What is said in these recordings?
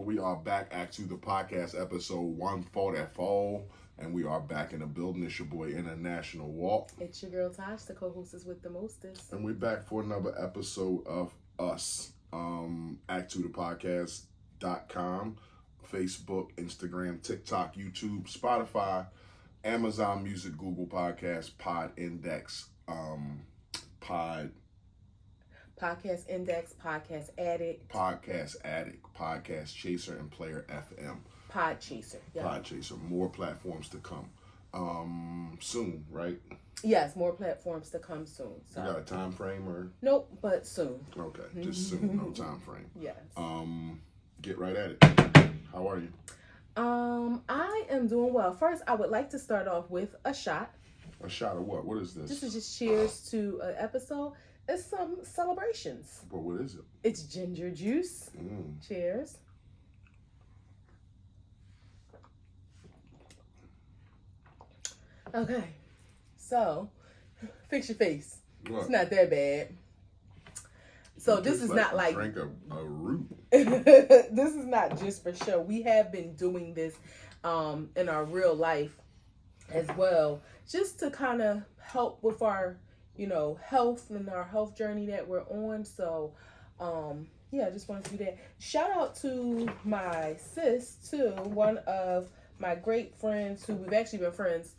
We are back to the podcast, episode 1 for that fall. And we are back in the building. It's your boy, International Walk. It's your girl, Tosh, the co-hostess with the mostest. And we're back for another episode of Us. A2TP.com, Facebook, Instagram, TikTok, YouTube, Spotify, Amazon Music, Google Podcasts, Pod Index, Podcast Index, Podcast Addict, Podcast Chaser, and Player FM. Pod Chaser. Yep. Pod Chaser. More platforms to come. Soon, right? Yes, more platforms to come soon. So. You got a time frame or? Nope, but soon. Okay, just soon, no time frame. Yes. Get right at it. How are you? I am doing well. First, I would like to start off with a shot. A shot of what? What is this? This is just cheers to an episode. It's some celebrations. But what is it? It's ginger juice. Cheers. Okay, so fix your face. What? It's not that bad. So this is not like drink a root. This is not just for show. We have been doing this in our real life as well, just to kind of help with our, health and our health journey that we're on. So, I just wanted to do that. Shout out to my sis too, one of my great friends who we've actually been friends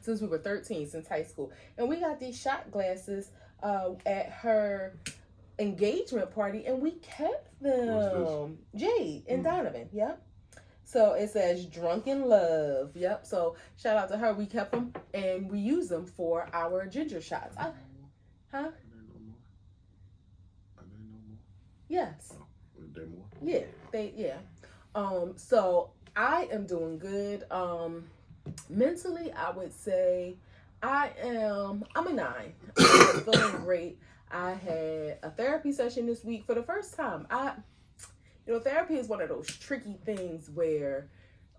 since we were 13, since high school. And we got these shot glasses at her engagement party, and we kept them. Jade and Donovan, yep. So it says Drunken Love, yep. So shout out to her. We kept them, and we use them for our ginger shots. Huh? Are they no more? Yes. Oh, are they more? Yeah. So I am doing good. Mentally, I would say I'm a 9. I'm feeling great. I had a therapy session this week for the first time. Therapy is one of those tricky things where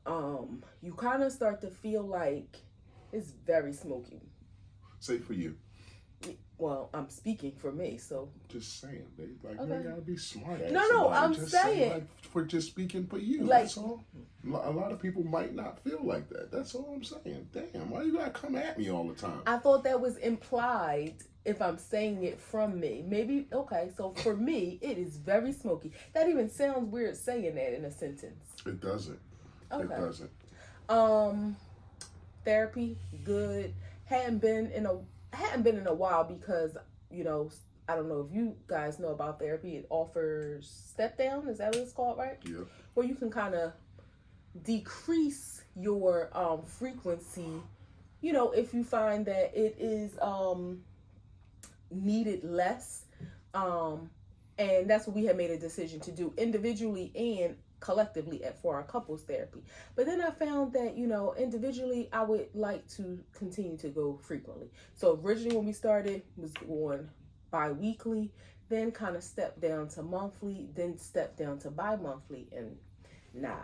you kind of start to feel like it's very smoky. Say for you. Well, I'm speaking for me, so. Just saying, babe. Like, okay. You gotta be smart. No, I'm just saying. Like, for just speaking for you. Like, that's all. A lot of people might not feel like that. That's all I'm saying. Damn, why you gotta come at me all the time? I thought that was implied if I'm saying it from me. Maybe, okay, so for me, it is very smoky. That even sounds weird saying that in a sentence. It doesn't. Okay. It doesn't. Therapy, good. Hadn't been in a while because, I don't know if you guys know about therapy. It offers step down. Is that what it's called, right? Yeah. Where you can kind of decrease your frequency, if you find that it is needed less. And that's what we had made a decision to do individually and collectively for our couples therapy. But then I found that, individually, I would like to continue to go frequently. So originally when we started, was going bi-weekly, then kind of stepped down to monthly, then stepped down to bi-monthly, and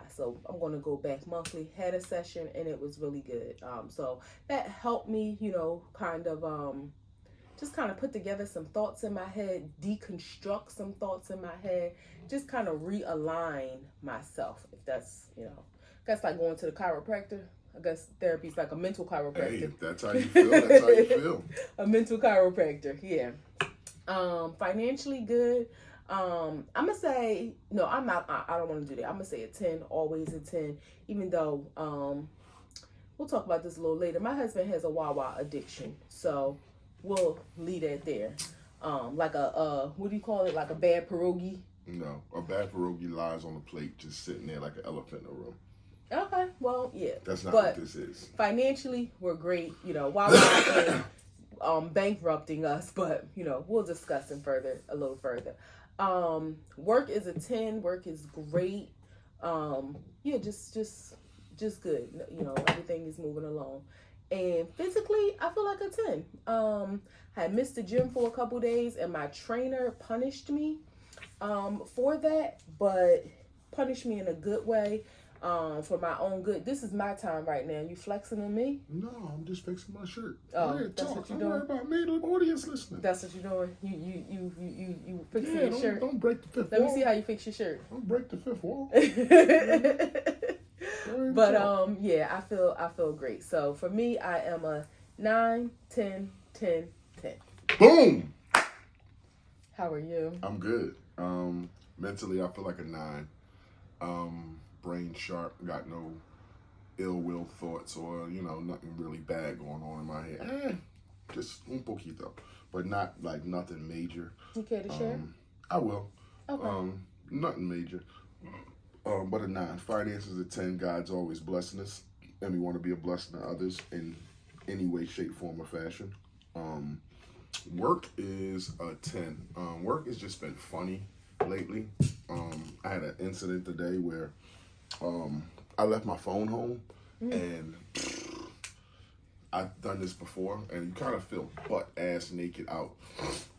so I'm going to go back monthly. Had a session and it was really good. So that helped me, just kind of put together some thoughts in my head, deconstruct some thoughts in my head, just kind of realign myself. If that's, I guess like going to the chiropractor. I guess therapy is like a mental chiropractor. Hey, if that's how you feel, that's how you feel. A mental chiropractor, yeah. Financially good. I'm going to say, no, I don't want to do that. I'm going to say a 10, always a 10, even though, we'll talk about this a little later. My husband has a Wawa addiction, so we'll leave that there. Like what do you call it? Like a bad pierogi? No, a bad pierogi lies on the plate, just sitting there like an elephant in a room. Okay, well, yeah. That's not what this is. Financially, we're great. Wawa is bankrupting us, but, we'll discuss it a little further. Work is a 10. Work is great. Just good. Everything is moving along. And physically, I feel like a 10. I had missed the gym for a couple days, and my trainer punished me for that, but punished me in a good way. for my own good. This is my time right now. You flexing on me? No, I'm just fixing my shirt. Oh, ahead, that's talk. what you're Don't worry doing? about me, the audience listening. That's what you're doing? You fixing your shirt? Don't break the fifth Let wall. me see how you fix your shirt. Don't break the fifth wall. But yeah, I feel great. So for me, I am a 9, 10, 10, 10. Boom! How are you? I'm good. Mentally, I feel like a 9. Brain sharp, got no ill will thoughts or, nothing really bad going on in my head. Just un poquito. But not like nothing major. You care to share? I will. Okay. Nothing major. But a 9. Finances a 10. God's always blessing us. And we want to be a blessing to others in any way, shape, form, or fashion. Work is a 10. Work has just been funny lately. I had an incident today where I left my phone home, and I've done this before, and you kind of feel butt-ass naked out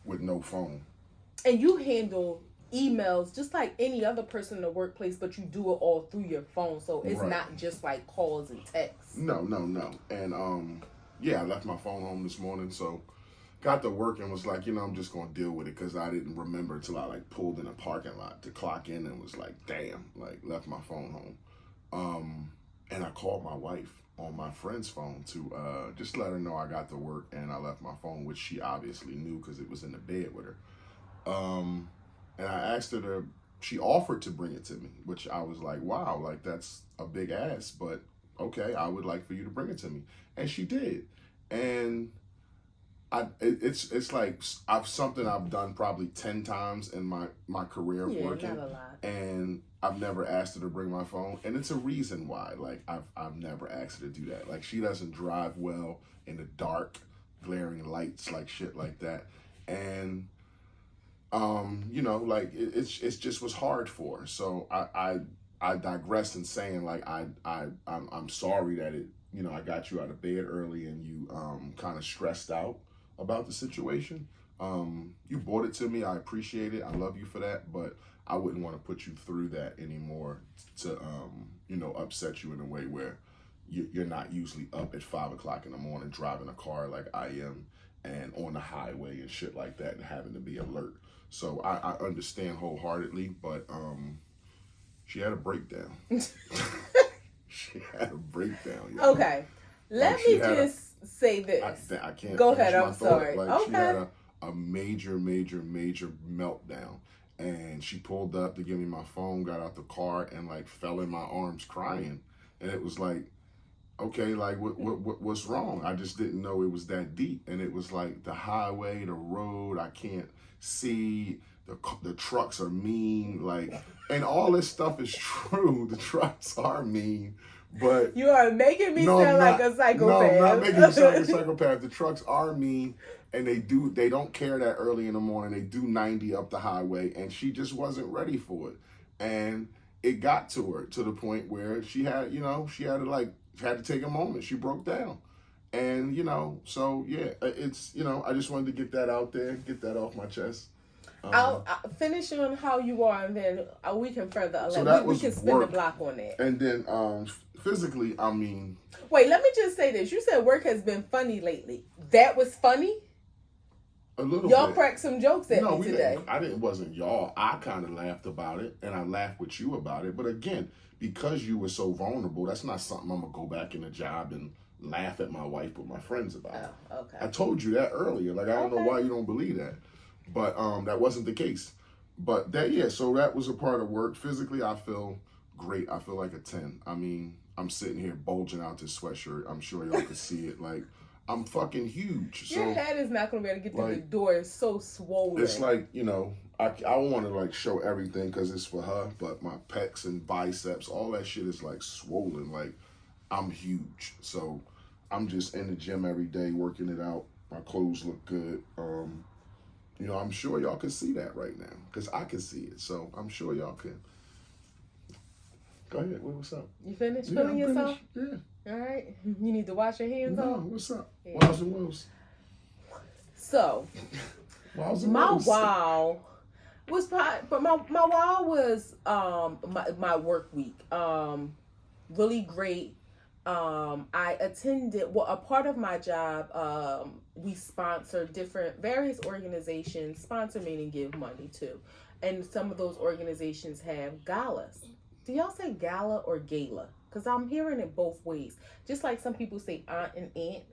with no phone. And you handle emails just like any other person in the workplace, but you do it all through your phone, so it's not just like calls and texts. No. And I left my phone home this morning, so got to work and was like, I'm just gonna deal with it because I didn't remember until I pulled in a parking lot to clock in and was like, damn, left my phone home. And I called my wife on my friend's phone to just let her know I got to work and I left my phone, which she obviously knew because it was in the bed with her. And I asked her she offered to bring it to me, which I was like, wow, that's a big ass, but okay, I would like for you to bring it to me. And she did. And it's like something I've done probably 10 times in my career of working. Not a lot. And I've never asked her to bring my phone. And it's a reason why. I've never asked her to do that. She doesn't drive well in the dark, glaring lights, shit like that. And it's just was hard for her. So I digress in saying I'm sorry that I got you out of bed early and you kind of stressed out about the situation. You brought it to me. I appreciate it. I love you for that, but I wouldn't want to put you through that anymore to upset you in a way where you're not usually up at 5 o'clock in the morning driving a car like I am and on the highway and shit like that and having to be alert. So I understand wholeheartedly, but she had a breakdown. She had a breakdown. Okay. Let me just say this. I can't. Go ahead. I'm sorry. Okay. She had a major meltdown, and she pulled up to give me my phone, got out the car, and fell in my arms crying, and it was okay, what's wrong? I just didn't know it was that deep, and it was the highway, the road, I can't see. The trucks are mean, and all this stuff is true. The trucks are mean, but you are making me sound like a psychopath. No, I'm not making you sound like a psychopath. The trucks are mean, and they don't care that early in the morning. They do 90 up the highway, and she just wasn't ready for it, and it got to her to the point where she had to take a moment. She broke down, and so yeah, it's I just wanted to get that out there, get that off my chest. I'll finish on how you are, and then we can further elaborate. So we can spin the block on that. And then physically, I mean... Wait, let me just say this. You said work has been funny lately. That was funny? A little y'all bit. Cracked some jokes at me today. It wasn't y'all. I kind of laughed about it, and I laughed with you about it. But again, because you were so vulnerable, that's not something I'm going to go back in a job and laugh at my wife with my friends about. Oh, okay. I told you that earlier. I don't know why you don't believe that. But that wasn't the case. But so that was a part of work. Physically, I feel great. I feel like a 10. I mean, I'm sitting here bulging out this sweatshirt. I'm sure y'all can see it. I'm fucking huge. Your head is not going to be able to get through the door. It's so swollen. It's I want to show everything because it's for her. But my pecs and biceps, all that shit is swollen. I'm huge. So I'm just in the gym every day working it out. My clothes look good. I'm sure y'all can see that right now because I can see it. So I'm sure y'all can. Go ahead. What's up? You finished feeling yourself? Yeah. All right. You need to wash your hands off? No, what's up? Yeah. Wows and woes. So, my wow was my wow was my work week. really great. I attended, well, a part of my job, we sponsor various organizations, sponsor meaning give money to. And some of those organizations have galas. Do y'all say gala or gala? Because I'm hearing it both ways. Just like some people say aunt and aunt.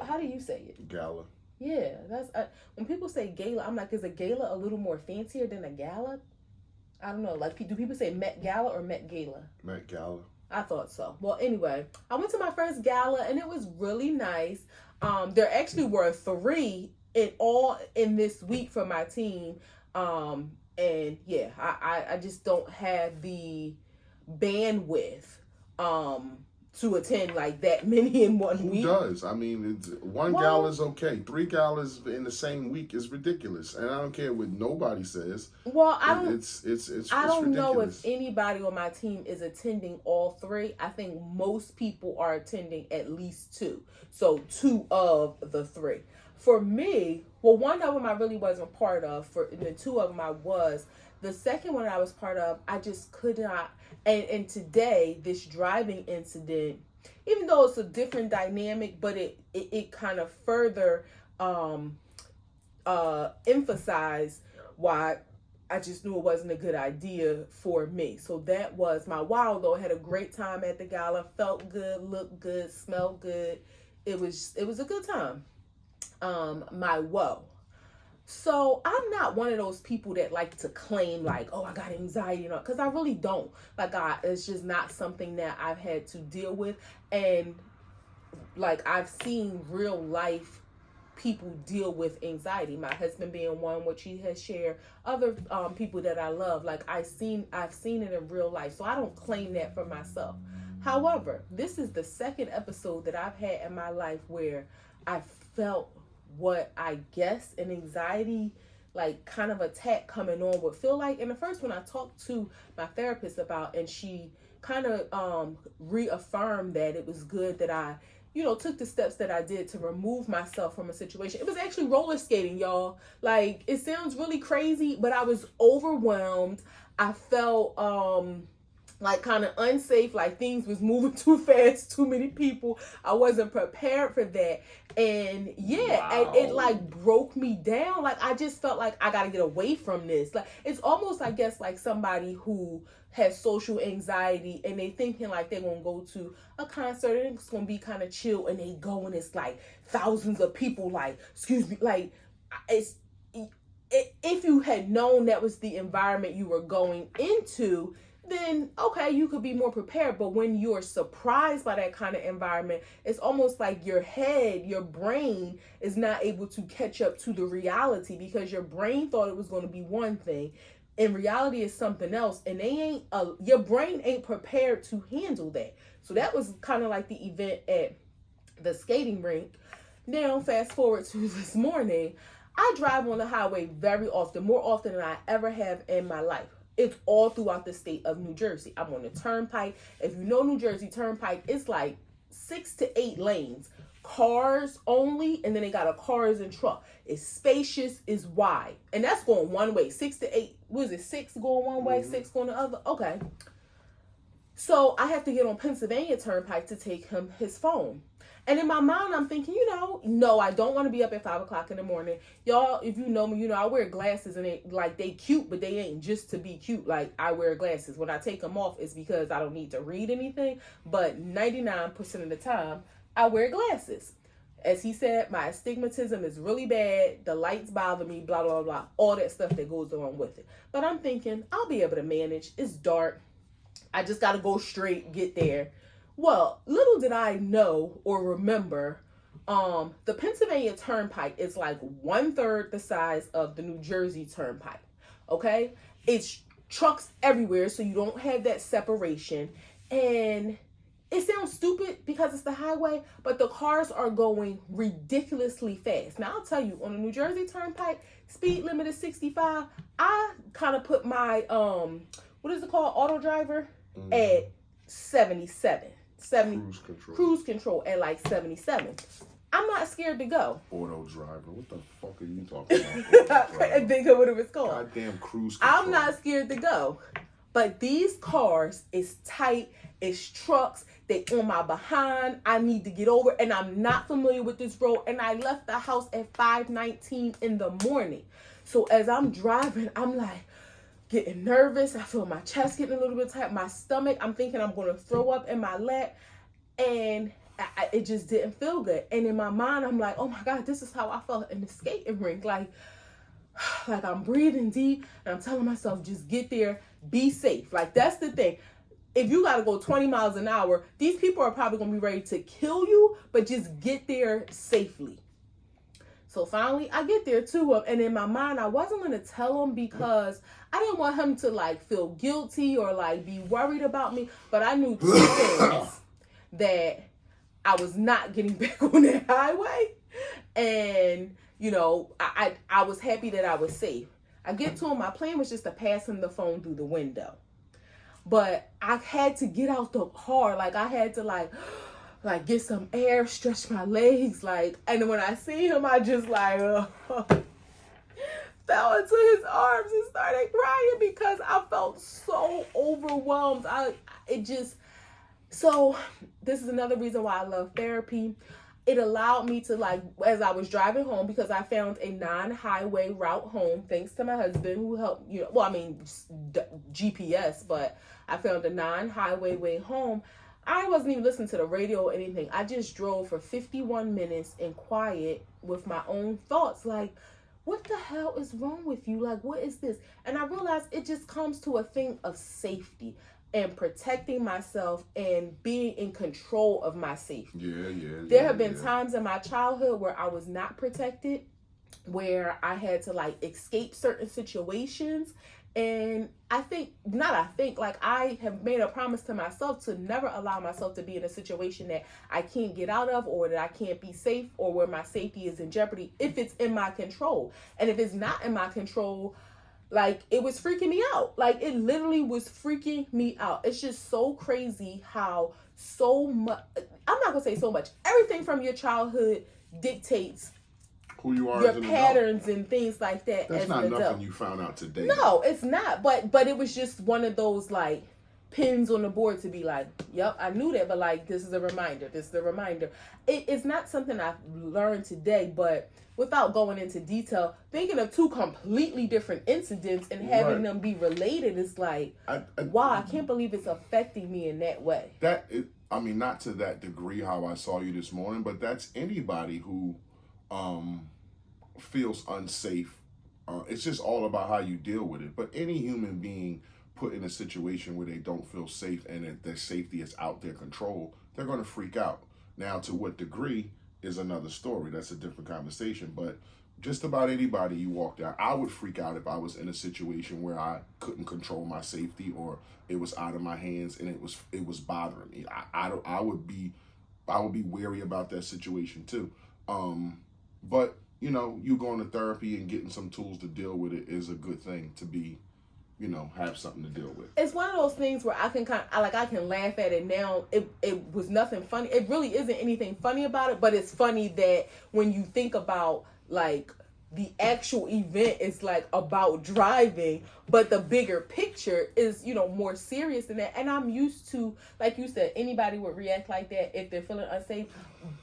How do you say it? Gala. Yeah, that's when people say gala, I'm like, is a gala a little more fancier than a gala? I don't know. Like, do people say Met Gala or Met Gala? Met Gala. I thought so. Well, anyway, I went to my first gala and it was really nice. There actually were 3 in this week for my team. And yeah, I just don't have the bandwidth to attend like that many in one week. Who does? I mean, one gala is okay. 3 galas in the same week is ridiculous, and I don't care what nobody says. Well, I don't ridiculous. know if anybody on my team is attending all 3. I think most people are attending at least 2. So 2 of the 3. For me, well, one of them I really wasn't part of. And then 2 of them I was. The second one I was part of, I just could not. And today, this driving incident, even though it's a different dynamic, but it kind of further emphasized why I just knew it wasn't a good idea for me. So that was my wow, though. I had a great time at the gala, felt good, looked good, smelled good. It was a good time. My woe. So I'm not one of those people that like to claim like, oh, I got anxiety, because I really don't. Like, it's just not something that I've had to deal with. And like, I've seen real life people deal with anxiety. My husband being one, which he has shared. Other people that I love, like I've seen it in real life. So I don't claim that for myself. However, this is the second episode that I've had in my life where I felt what I guess an anxiety like kind of attack coming on would feel like. And the first one I talked to my therapist about, and she kind of reaffirmed that it was good that I took the steps that I did to remove myself from a situation. It was actually roller skating, y'all. Like, it sounds really crazy, but I was overwhelmed. I felt like kind of unsafe, like things was moving too fast, too many people. I wasn't prepared for that. And yeah, wow. It like broke me down. Like, I just felt like I got to get away from this. Like, it's almost, I guess, like somebody who has social anxiety and they thinking like they're going to go to a concert and it's going to be kind of chill, and they go and it's like thousands of people, like, excuse me, like, if you had known that was the environment you were going into, then okay, you could be more prepared. But when you're surprised by that kind of environment, it's almost like your head, your brain is not able to catch up to the reality, because your brain thought it was going to be one thing. In reality, it's something else, and your brain ain't prepared to handle that. So that was kind of like the event at the skating rink. Now, fast forward to this morning, I drive on the highway very often, more often than I ever have in my life. It's all throughout the state of New Jersey. I'm on the turnpike. If you know New Jersey Turnpike, it's like 6 to 8 lanes. Cars only, and then they got a cars and truck. It's spacious, it's wide. And that's going one way. 6 to 8, what is it, 6 going one way, 6 going the other? Okay. So I have to get on Pennsylvania Turnpike to take him his phone. And in my mind, I'm thinking, no, I don't want to be up at 5 o'clock in the morning. Y'all, if you know me, I wear glasses, and they cute, but they ain't just to be cute. Like, I wear glasses. When I take them off, it's because I don't need to read anything. But 99% of the time, I wear glasses. As he said, my astigmatism is really bad. The lights bother me, blah, blah, blah. All that stuff that goes along with it. But I'm thinking, I'll be able to manage. It's dark. I just got to go straight, get there. Well, little did I know or remember, the Pennsylvania Turnpike is like 1/3 the size of the New Jersey Turnpike. Okay? It's trucks everywhere, so you don't have that separation. And it sounds stupid because it's the highway, but the cars are going ridiculously fast. Now, I'll tell you, on the New Jersey Turnpike, speed limit is 65. I kind of put my, what is it called, auto driver, at 77. Cruise control at like 77. I'm not scared to go. Auto driver. What the fuck are you talking about? I think of what it was called. Goddamn cruise control. I'm not scared to go. But these cars is tight, it's trucks, they on my behind. I need to get over, and I'm not familiar with this road. And I left the house at 5:19 in the morning. So as I'm driving, I'm like getting nervous. I feel my chest getting a little bit tight, my stomach. I'm thinking I'm going to throw up in my lap, and it just didn't feel good. And in my mind, I'm like, oh my God, this is how I felt in the skating rink. Like I'm breathing deep, and I'm telling myself, just get there, be safe. Like, that's the thing. If you got to go 20 miles an hour, these people are probably going to be ready to kill you, but just get there safely. So finally, I get there too. And in my mind, I wasn't going to tell him because I didn't want him to like feel guilty or like be worried about me. But I knew two things: that I was not getting back on that highway, and you know, I was happy that I was safe. I get to him. My plan was just to pass him the phone through the window, but I had to get out the car. Like, I had to like get some air, stretch my legs, like. And when I see him, I just like fell into his arms and started crying because I felt so overwhelmed. So this is another reason why I love therapy. It allowed me to, like, as I was driving home, because I found a non-highway route home, thanks to my husband who helped, you know, well, I mean, GPS, but I found a non-highway way home. I wasn't even listening to the radio or anything. I just drove for 51 minutes in quiet with my own thoughts. Like, what the hell is wrong with you? Like, what is this? And I realized it just comes to a thing of safety and protecting myself and being in control of my safety. There have been times in my childhood where I was not protected, where I had to like escape certain situations. And I have made a promise to myself to never allow myself to be in a situation that I can't get out of, or that I can't be safe, or where my safety is in jeopardy if it's in my control. And if it's not in my control, like, it was freaking me out. Like, it literally was freaking me out. It's just so crazy how so much, I'm not going to say so much, everything from your childhood dictates who you are, your patterns and things like that. That's not nothing you found out today. No, it's not. But it was just one of those, like, pins on the board to be like, yep, I knew that, but like, this is a reminder. It's not something I've learned today, but without going into detail, thinking of two completely different incidents and having them be related is like, wow, I can't believe it's affecting me in that way. I mean, not to that degree how I saw you this morning, but that's anybody who feels unsafe. It's just all about how you deal with it. But any human being put in a situation where they don't feel safe and their safety is out their control, they're going to freak out. Now, to what degree is another story. That's a different conversation. But just about anybody you walked out, I would freak out if I was in a situation where I couldn't control my safety, or it was out of my hands and it was bothering me. I would be wary about that situation too. But you know, you going to therapy and getting some tools to deal with it is a good thing to be, you know, have something to deal with. It's one of those things where I can I can laugh at it now. It was nothing funny. It really isn't anything funny about it, but it's funny that when you think about like the actual event is like about driving, but the bigger picture is, you know, more serious than that. And I'm used to, like you said, anybody would react like that if they're feeling unsafe.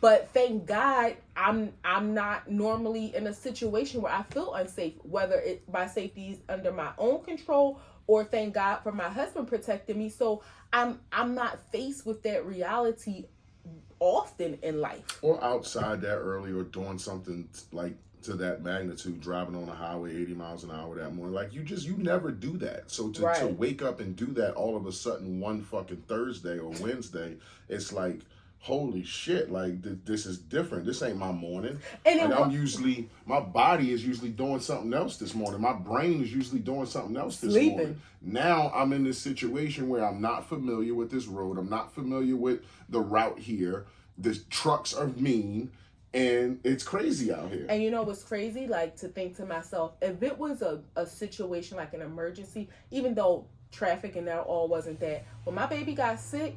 But thank God I'm not normally in a situation where I feel unsafe, whether my safety is under my own control, or thank God for my husband protecting me. So I'm not faced with that reality often in life. Or outside that early, or doing something like to that magnitude, driving on the highway 80 miles an hour that morning. Like, you never do that. So to wake up and do that all of a sudden one fucking Thursday or Wednesday, it's like, holy shit, like this is different. This ain't my morning. And my body is usually doing something else this morning. My brain is usually doing something else this morning. Now I'm in this situation where I'm not familiar with this road. I'm not familiar with the route here. The trucks are mean. And it's crazy out here. And you know what's crazy? Like, to think to myself, if it was a situation like an emergency, even though traffic and that all wasn't that, when my baby got sick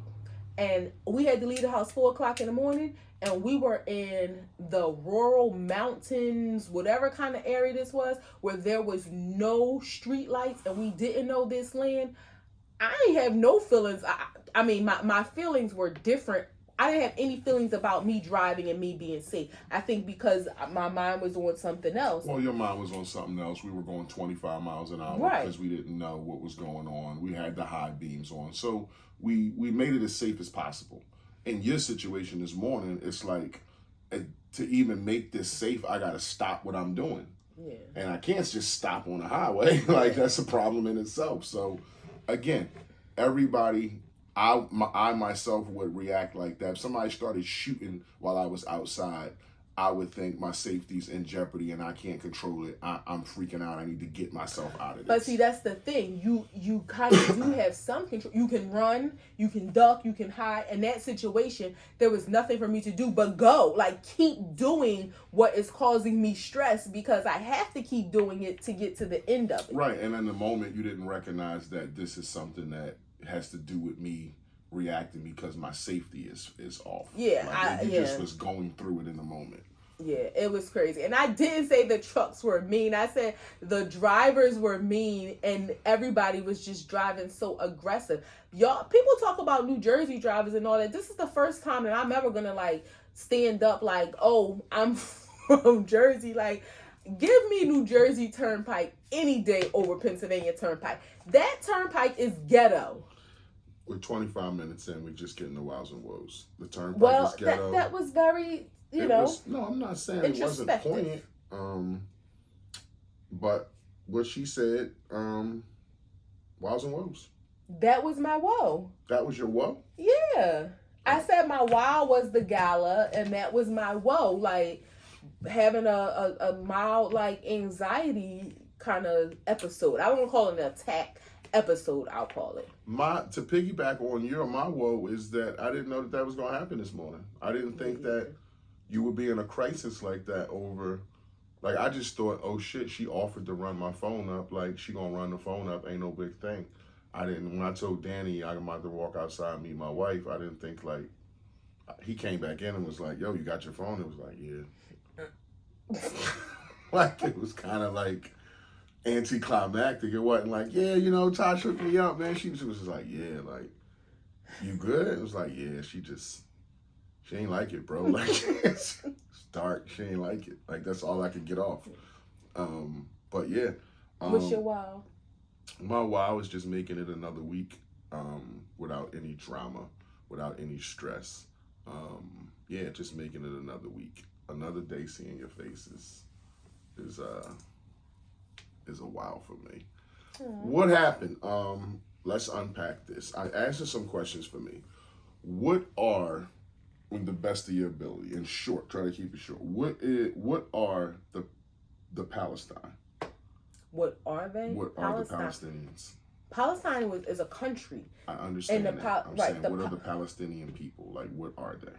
and we had to leave the house 4:00 in the morning, and we were in the rural mountains, whatever kind of area this was, where there was no street lights and we didn't know this land, I ain't have no feelings. I mean, my feelings were different. I didn't have any feelings about me driving and me being safe. I think because my mind was on something else. Well, your mind was on something else. We were going 25 miles an hour because we didn't know what was going on. We had the high beams on. So we made it as safe as possible. In your situation this morning, it's like, to even make this safe, I got to stop what I'm doing. Yeah. And I can't just stop on the highway. Like, that's a problem in itself. So, again, everybody... I myself would react like that. If somebody started shooting while I was outside, I would think my safety's in jeopardy and I can't control it. I'm freaking out. I need to get myself out of this. But see, that's the thing. You kind of do have some control. You can run, you can duck, you can hide. In that situation, there was nothing for me to do but go. Like, keep doing what is causing me stress because I have to keep doing it to get to the end of it. Right. And in the moment, you didn't recognize that this is something that has to do with me reacting because my safety is off. Yeah, like, you just was going through it in the moment. Yeah, it was crazy. And I didn't say the trucks were mean. I said the drivers were mean and everybody was just driving so aggressive. Y'all, people talk about New Jersey drivers and all that. This is the first time that I'm ever going to like stand up like, oh, I'm from Jersey. Like, give me New Jersey Turnpike any day over Pennsylvania Turnpike. That turnpike is ghetto. We're 25 minutes in. We're just getting the wows and woes. The turnpike is ghetto. That was very, you know. No, I'm not saying it wasn't poignant. But what she said, wows and woes. That was my woe. That was your woe? Yeah. I said my wow was the gala, and that was my woe. Like, having a mild, like, anxiety kind of episode. I won't call it an attack episode, I'll call it. To piggyback on my woe is that I didn't know that was going to happen this morning. I didn't think that you would be in a crisis like that over, like, I just thought, oh shit, she offered to run my phone up, like, she gonna run the phone up, ain't no big thing. When I told Danny I'm about to walk outside and meet my wife, I didn't think, like, he came back in and was like, yo, you got your phone? It was like, yeah. Like, it was kind of like anticlimactic. It wasn't like, yeah, you know, Todd shook me up, man. She was just like, yeah, like, you good? It was like, yeah, she ain't like it, bro. Like, it's dark. She ain't like it. Like, that's all I could get off. But yeah. What's your wow? My wow is just making it another week, without any drama, without any stress. Yeah, just making it another week. Another day seeing your faces is a wow for me. What happened? Let's unpack this. I asked her some questions for me. What are, in the best of your ability, in short, try to keep it short, what are the Palestine? What are they? What are the Palestinians? Palestine is a country. I understand that. I'm saying, what are the Palestinian people? Like, what are they?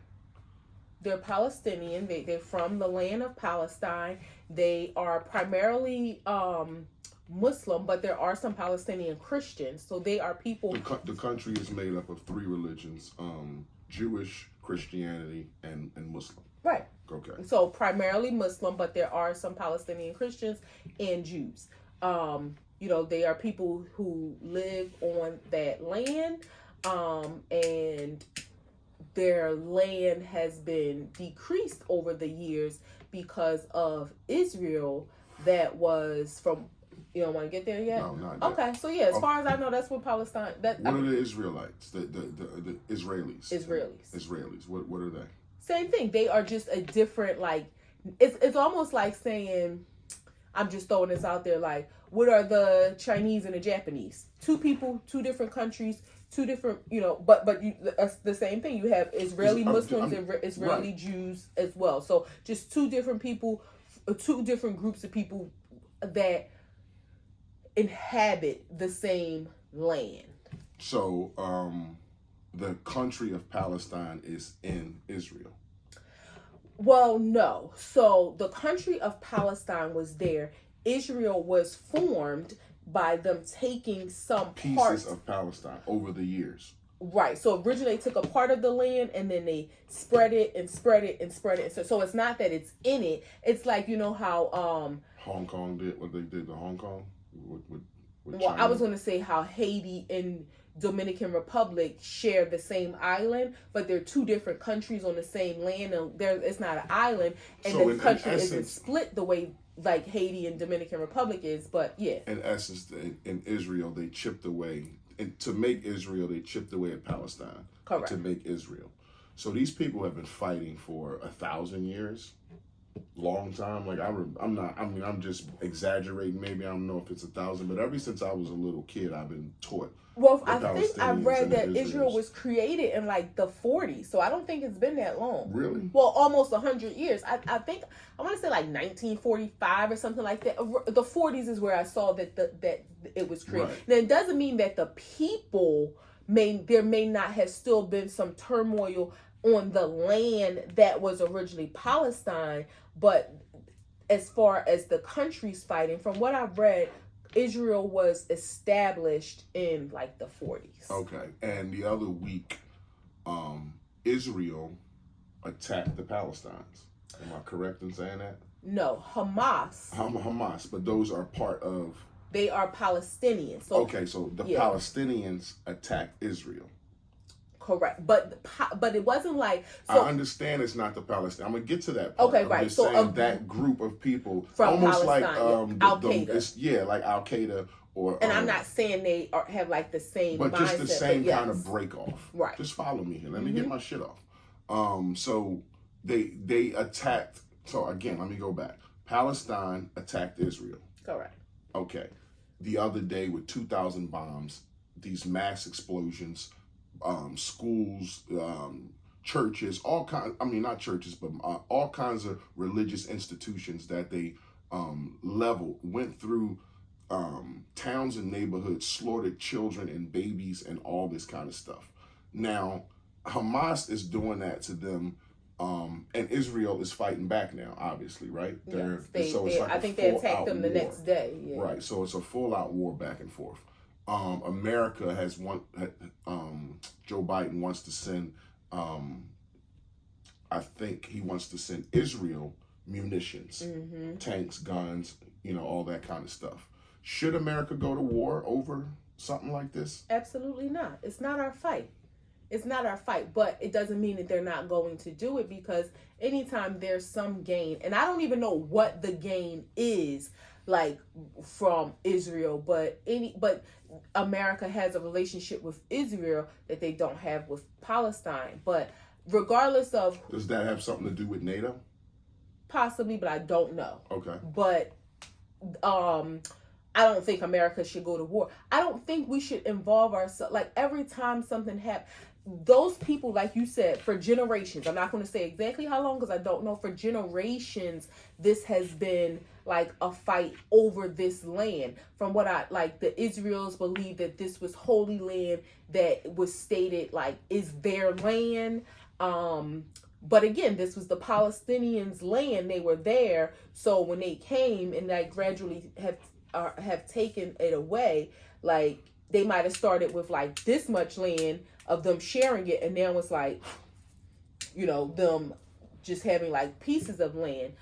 They're Palestinian. They're from the land of Palestine. They are primarily Muslim, but there are some Palestinian Christians. So they are people. The country is made up of three religions: Jewish, Christianity, and Muslim. Right. Okay. So primarily Muslim, but there are some Palestinian Christians and Jews. You know, they are people who live on that land, and their land has been decreased over the years because of Israel. That was from. You don't want to get there yet? No, not yet. Okay, so yeah, as far as I know, that's what Palestine. What are the Israelites? The Israelis. Israelis. What are they? Same thing. They are just a different, like, it's almost like saying, I'm just throwing this out there, like, what are the Chinese and the Japanese? Two people, two different countries, two different, you know, but the same thing. You have Israeli Muslims and Israeli right. Jews as well. So just two different people, two different groups of people that inhabit the same land. So, the country of Palestine is in Israel. Well, no. So the country of Palestine was there. Israel was formed by them taking some pieces of Palestine over the years. Right. So originally they took a part of the land and then they spread it and spread it and spread it. So it's not that it's in it. It's like, you know how Hong Kong did what they did to Hong Kong with well, I was going to say how Haiti and Dominican Republic share the same island, but they're two different countries on the same land, and it's not an island, and So the country in isn't essence, split the way like Haiti and Dominican Republic is. But yeah, in essence, in Israel, they chipped away, and to make Israel, they chipped away at Palestine. correct. To make Israel. So these people have been fighting for 1,000 years. Long time. Like I'm not. I mean, I'm just exaggerating. Maybe I don't know if it's 1,000, but ever since I was a little kid, I've been taught. Well, I think I Palestinians read and that the Israel Israelis. was created in like the 40s, so I don't think it's been that long. Really? Well, almost 100 years. I think I want to say like 1945 or something like that. The 40s is where I saw that that it was created. Right. Now, it doesn't mean that the people there may not have still been some turmoil on the land that was originally Palestine, but as far as the countries fighting, from what I've read, Israel was established in like the 40s. Okay. And the other week, Israel attacked the Palestinians. Am I correct in saying that? No, Hamas. Hamas, but those are part of. They are Palestinians. So Okay, so the Palestinians attacked Israel. correct, but it wasn't like. I So understand it's not the Palestinians. I'm gonna get to that part. Okay, I'm right. just So, saying that group of people, from almost like Palestine, Al-Qaeda. like Al Qaeda or. and I'm not saying they have like the same but mindset, just the same but yes. kind of break off. Right. Just follow me here. Let me get my shit off. So they attacked. So again, let me go back. Palestine attacked Israel. Correct. Okay. The other day with 2,000 bombs, these mass explosions, schools, churches, all kinds. I mean, not churches, but all kinds of religious institutions that they leveled, went through towns and neighborhoods, slaughtered children and babies and all this kind of stuff. Now, Hamas is doing that to them, and Israel is fighting back now, obviously, right? Yes, so it's like I think they attacked them the war. next day. Yeah. Right, so it's a full-out war back and forth. America has Joe Biden wants to send, I think he wants to send Israel munitions, tanks, guns, all that kind of stuff. Should America go to war over something like this? Absolutely not. It's not our fight. It's not our fight, but it doesn't mean that they're not going to do it, because anytime there's some gain, and I don't even know what the gain is, like from Israel, but America has a relationship with Israel that they don't have with Palestine. But regardless of, does that have something to do with NATO? Possibly, but I don't know. Okay. But I don't think America should go to war. I don't think we should involve ourselves. Like every time something happens, those people, like you said, for generations, I'm not going to say exactly how long because I don't know, for generations, this has been like a fight over this land. From what the Israelis believe that this was holy land that was stated like is their land. But again, this was the Palestinians' land. They were there. So when they came and like gradually have taken it away, like they might have started with like this much land of them sharing it, and now it's like, them just having like pieces of land.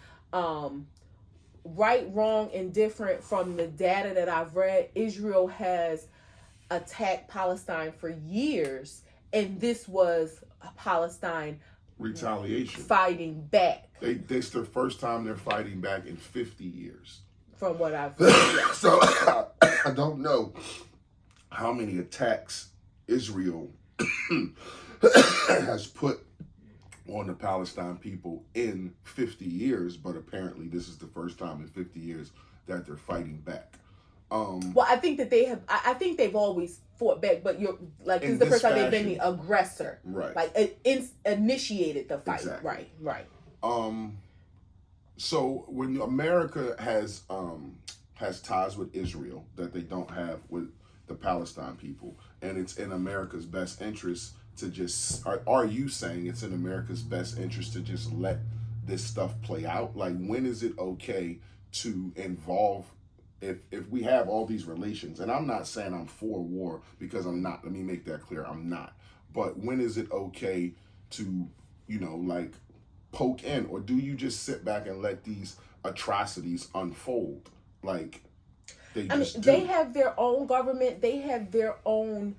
Right, wrong, and different, from the data that I've read, Israel has attacked Palestine for years, and this was Palestine retaliation, fighting back. This the first time they're fighting back in 50 years. From what I've read. So I don't know how many attacks Israel has put on the Palestine people in 50 years, but apparently this is the first time in 50 years that they're fighting back. Well, I think that they have. I think they've always fought back, but you're like, this is the first time they've been the aggressor, right? Like initiated the fight, exactly. Right. So when America has ties with Israel that they don't have with the Palestine people, and it's in America's best interest to just, are you saying it's in America's best interest to just let this stuff play out? Like, when is it okay to involve, if we have all these relations, and I'm not saying I'm for war, because I'm not, let me make that clear, I'm not, but when is it okay to, like, poke in, or do you just sit back and let these atrocities unfold? Like, they have their own government, they have their own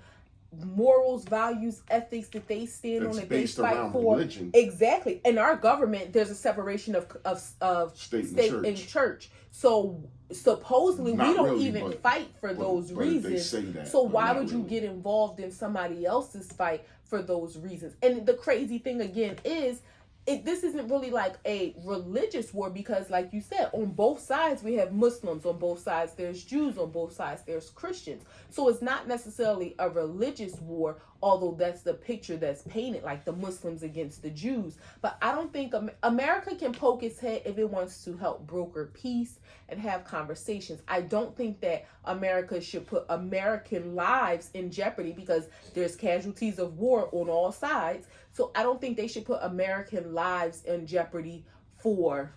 morals, values, ethics that they stand on, It's that they based fight around for. religion. Exactly. In our government, there's a separation of State and church. So supposedly we Not don't really, even but- fight for those but reasons. they say that, So but why not would you really. get involved in somebody else's fight for those reasons? And the crazy thing again is, this isn't really like a religious war, because like you said, on both sides we have Muslims, on both sides there's Jews, on both sides there's Christians. So it's not necessarily a religious war, although that's the picture that's painted, like the Muslims against the Jews. But I don't think America can poke its head if it wants to help broker peace and have conversations. I don't think that America should put American lives in jeopardy, because there's casualties of war on all sides. So I don't think they should put American lives in jeopardy for,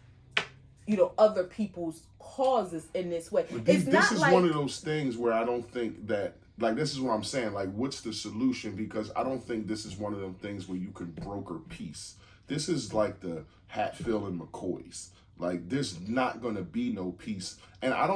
other people's causes in this way. This is one of those things where I don't think that, like, this is what I'm saying, like, what's the solution? Because I don't think this is one of them things where you can broker peace. This is like the Hatfield and McCoys. Like, there's not going to be no peace. And I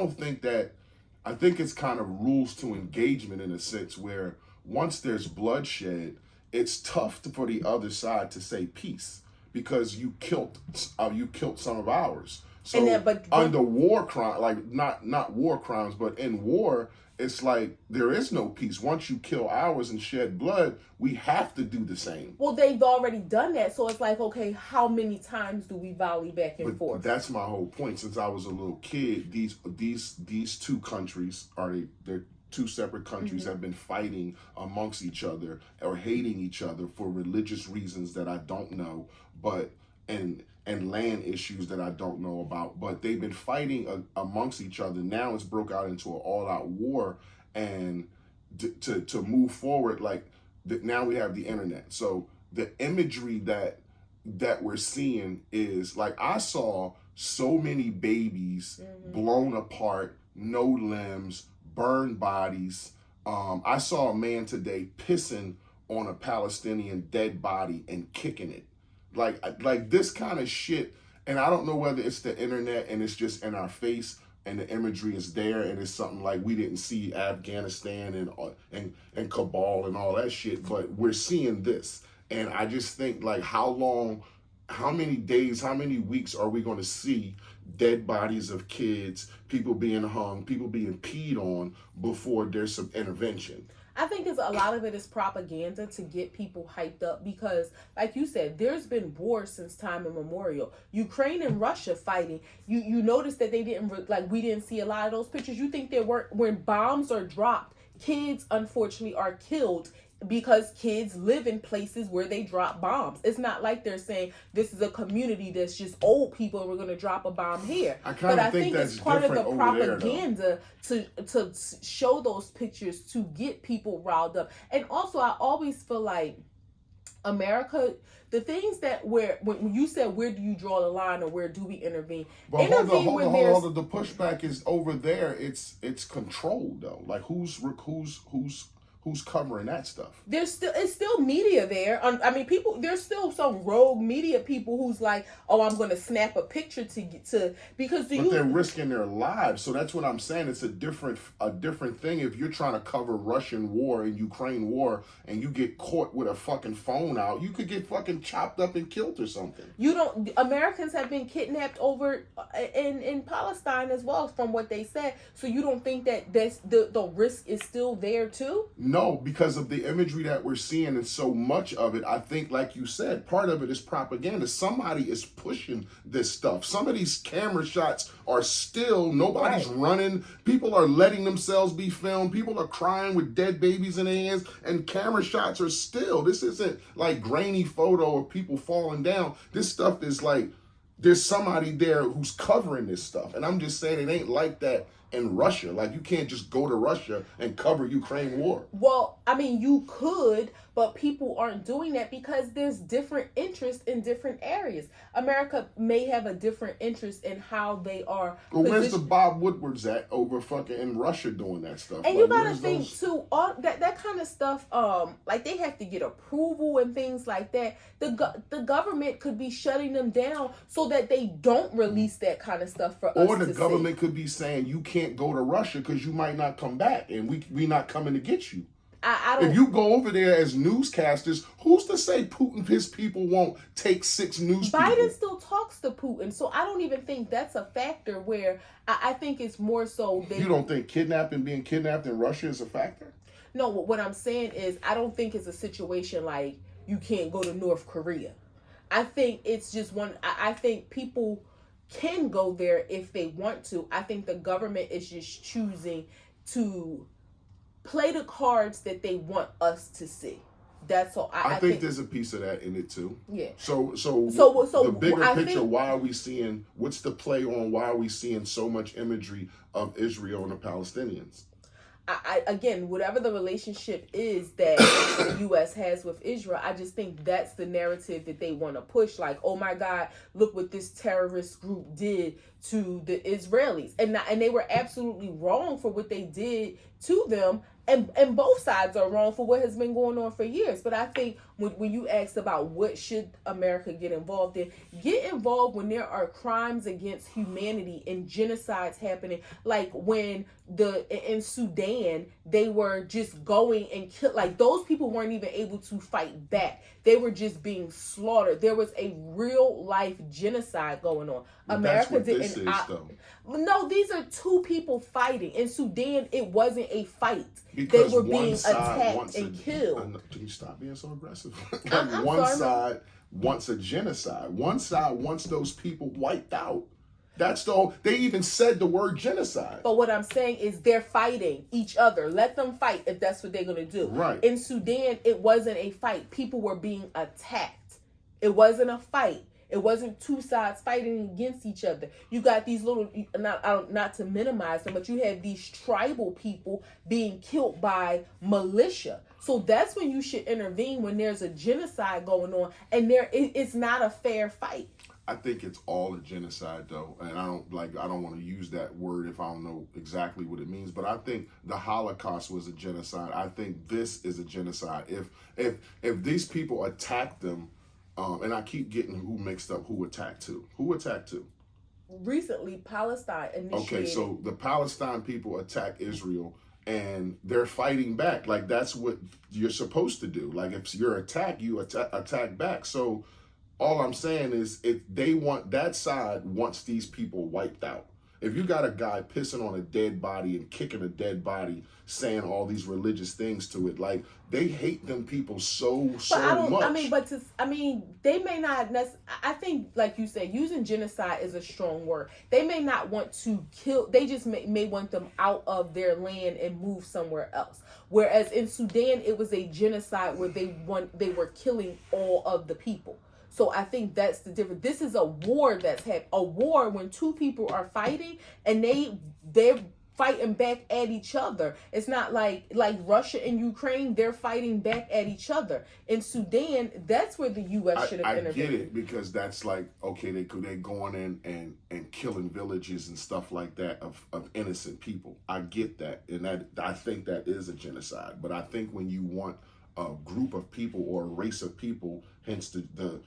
think it's kind of rules to engagement, in a sense where once there's bloodshed, it's tough for the other side to say peace, because you killed some of ours. So but under war crime, like not war crimes, but in war, it's like there is no peace. Once you kill ours and shed blood, we have to do the same. Well, they've already done that, so it's like, okay, how many times do we volley back and forth? That's my whole point. Since I was a little kid, these two countries they're two separate countries, have been fighting amongst each other or hating each other for religious reasons that I don't know, but and land issues that I don't know about. But they've been fighting amongst each other. Now it's broke out into an all-out war, and to move forward, like now we have the internet. So the imagery that we're seeing is like, I saw so many babies blown apart, no limbs, burned bodies. I saw a man today pissing on a Palestinian dead body and kicking it. Like this kind of shit. And I don't know whether it's the internet and it's just in our face and the imagery is there, and it's something like we didn't see Afghanistan and Kabul and all that shit, but we're seeing this. And I just think, like, how many days, how many weeks are we going to see dead bodies of kids, people being hung, people being peed on before there's some intervention? I think a lot of it is propaganda to get people hyped up, because, like you said, there's been wars since time immemorial. Ukraine and Russia fighting. You notice that they didn't, like, we didn't see a lot of those pictures. You think there weren't, when bombs are dropped, kids unfortunately are killed, because kids live in places where they drop bombs. It's not like they're saying this is a community that's just old people and we're going to drop a bomb here. I think that's it's part of the propaganda to show those pictures to get people riled up. And also, I always feel like America, the things that when you said where do you draw the line or where do we intervene? But hold on. The pushback is over there. It's controlled though. Like who's covering that stuff? It's still media there. I mean, people. There's still some rogue media people who's like, oh, I'm going to snap a picture because they're risking their lives. So that's what I'm saying. It's a different thing. If you're trying to cover Russian war and Ukraine war and you get caught with a fucking phone out, you could get fucking chopped up and killed or something. Americans have been kidnapped over in Palestine as well, from what they said. So you don't think that the risk is still there too? No, because of the imagery that we're seeing and so much of it. I think, like you said, part of it is propaganda. Somebody is pushing this stuff. Some of these camera shots are still, nobody's running. People are letting themselves be filmed. People are crying with dead babies in their hands, and camera shots are still. This isn't like grainy photo of people falling down. This stuff is like, there's somebody there who's covering this stuff. And I'm just saying, it ain't like that in Russia. Like, you can't just go to Russia and cover Ukraine war. Well, I mean, you could, but people aren't doing that because there's different interests in different areas. America may have a different interest in how they are. Well, where's the Bob Woodwards at over fucking in Russia doing that stuff? And like, you gotta think too, all that kind of stuff. Like, they have to get approval and things like that. The government could be shutting them down so that they don't release that kind of stuff for us. Or the government could be saying you can't go to Russia because you might not come back, and we not coming to get you. I don't. If you go over there as newscasters, who's to say Putin, his people won't take 6 news Biden people? still talks to Putin, so I don't even think that's a factor. Where I think it's more so You don't think being kidnapped in Russia is a factor? No, what I'm saying is I don't think it's a situation like you can't go to North Korea. I think it's just one. I think people can go there if they want to. I think the government is just choosing to play the cards that they want us to see. That's all. I think there's a piece of that in it too. Yeah. So the bigger picture, why are we seeing, what's the play on why are we seeing so much imagery of Israel and the Palestinians? Again, whatever the relationship is that the U.S. has with Israel, I just think that's the narrative that they want to push. Like, oh my God, look what this terrorist group did to the Israelis, and they were absolutely wrong for what they did to them. And both sides are wrong for what has been going on for years. But I think when you asked about what should America get involved in, get involved when there are crimes against humanity and genocides happening. Like when in Sudan, they were just going and kill, like those people weren't even able to fight back. They were just being slaughtered. There was a real life genocide going on. But America that's what didn't. this is, though. No, these are two people fighting. In Sudan, it wasn't a fight. Because they were being attacked and killed. Can you stop being so aggressive? I'm one sorry, side wants a genocide. One side wants those people wiped out. That's the whole, they even said the word genocide. But what I'm saying is they're fighting each other. Let them fight if that's what they're going to do. Right. In Sudan, it wasn't a fight. People were being attacked. It wasn't a fight. It wasn't two sides fighting against each other. You got these little, not to minimize them, but you have these tribal people being killed by militia. So that's when you should intervene, when there's a genocide going on and it's not a fair fight. I think it's all a genocide, though, and I don't want to use that word if I don't know exactly what it means. But I think the Holocaust was a genocide. I think this is a genocide. If these people attack them, and I keep getting who mixed up, who attacked who? Who attacked who? Recently, Palestine initiated. Okay, so the Palestine people attack Israel, and they're fighting back. Like that's what you're supposed to do. Like if you're attacked, you attack back. So all I'm saying is that side wants these people wiped out. If you got a guy pissing on a dead body and kicking a dead body, saying all these religious things to it, like they hate them people so much. They may not. I think, like you said, using genocide is a strong word. They may not want to kill. They just may want them out of their land and move somewhere else. Whereas in Sudan, it was a genocide where they were killing all of the people. So I think that's the difference. This is a war that's happened. A war when two people are fighting and they're fighting back at each other. It's not like Russia and Ukraine, they're fighting back at each other. In Sudan, that's where the U.S. should have intervened. I get it, because that's like, okay, they're going in and killing villages and stuff like that of innocent people. I get that, and I think that is a genocide. But I think when you want a group of people or a race of people, hence the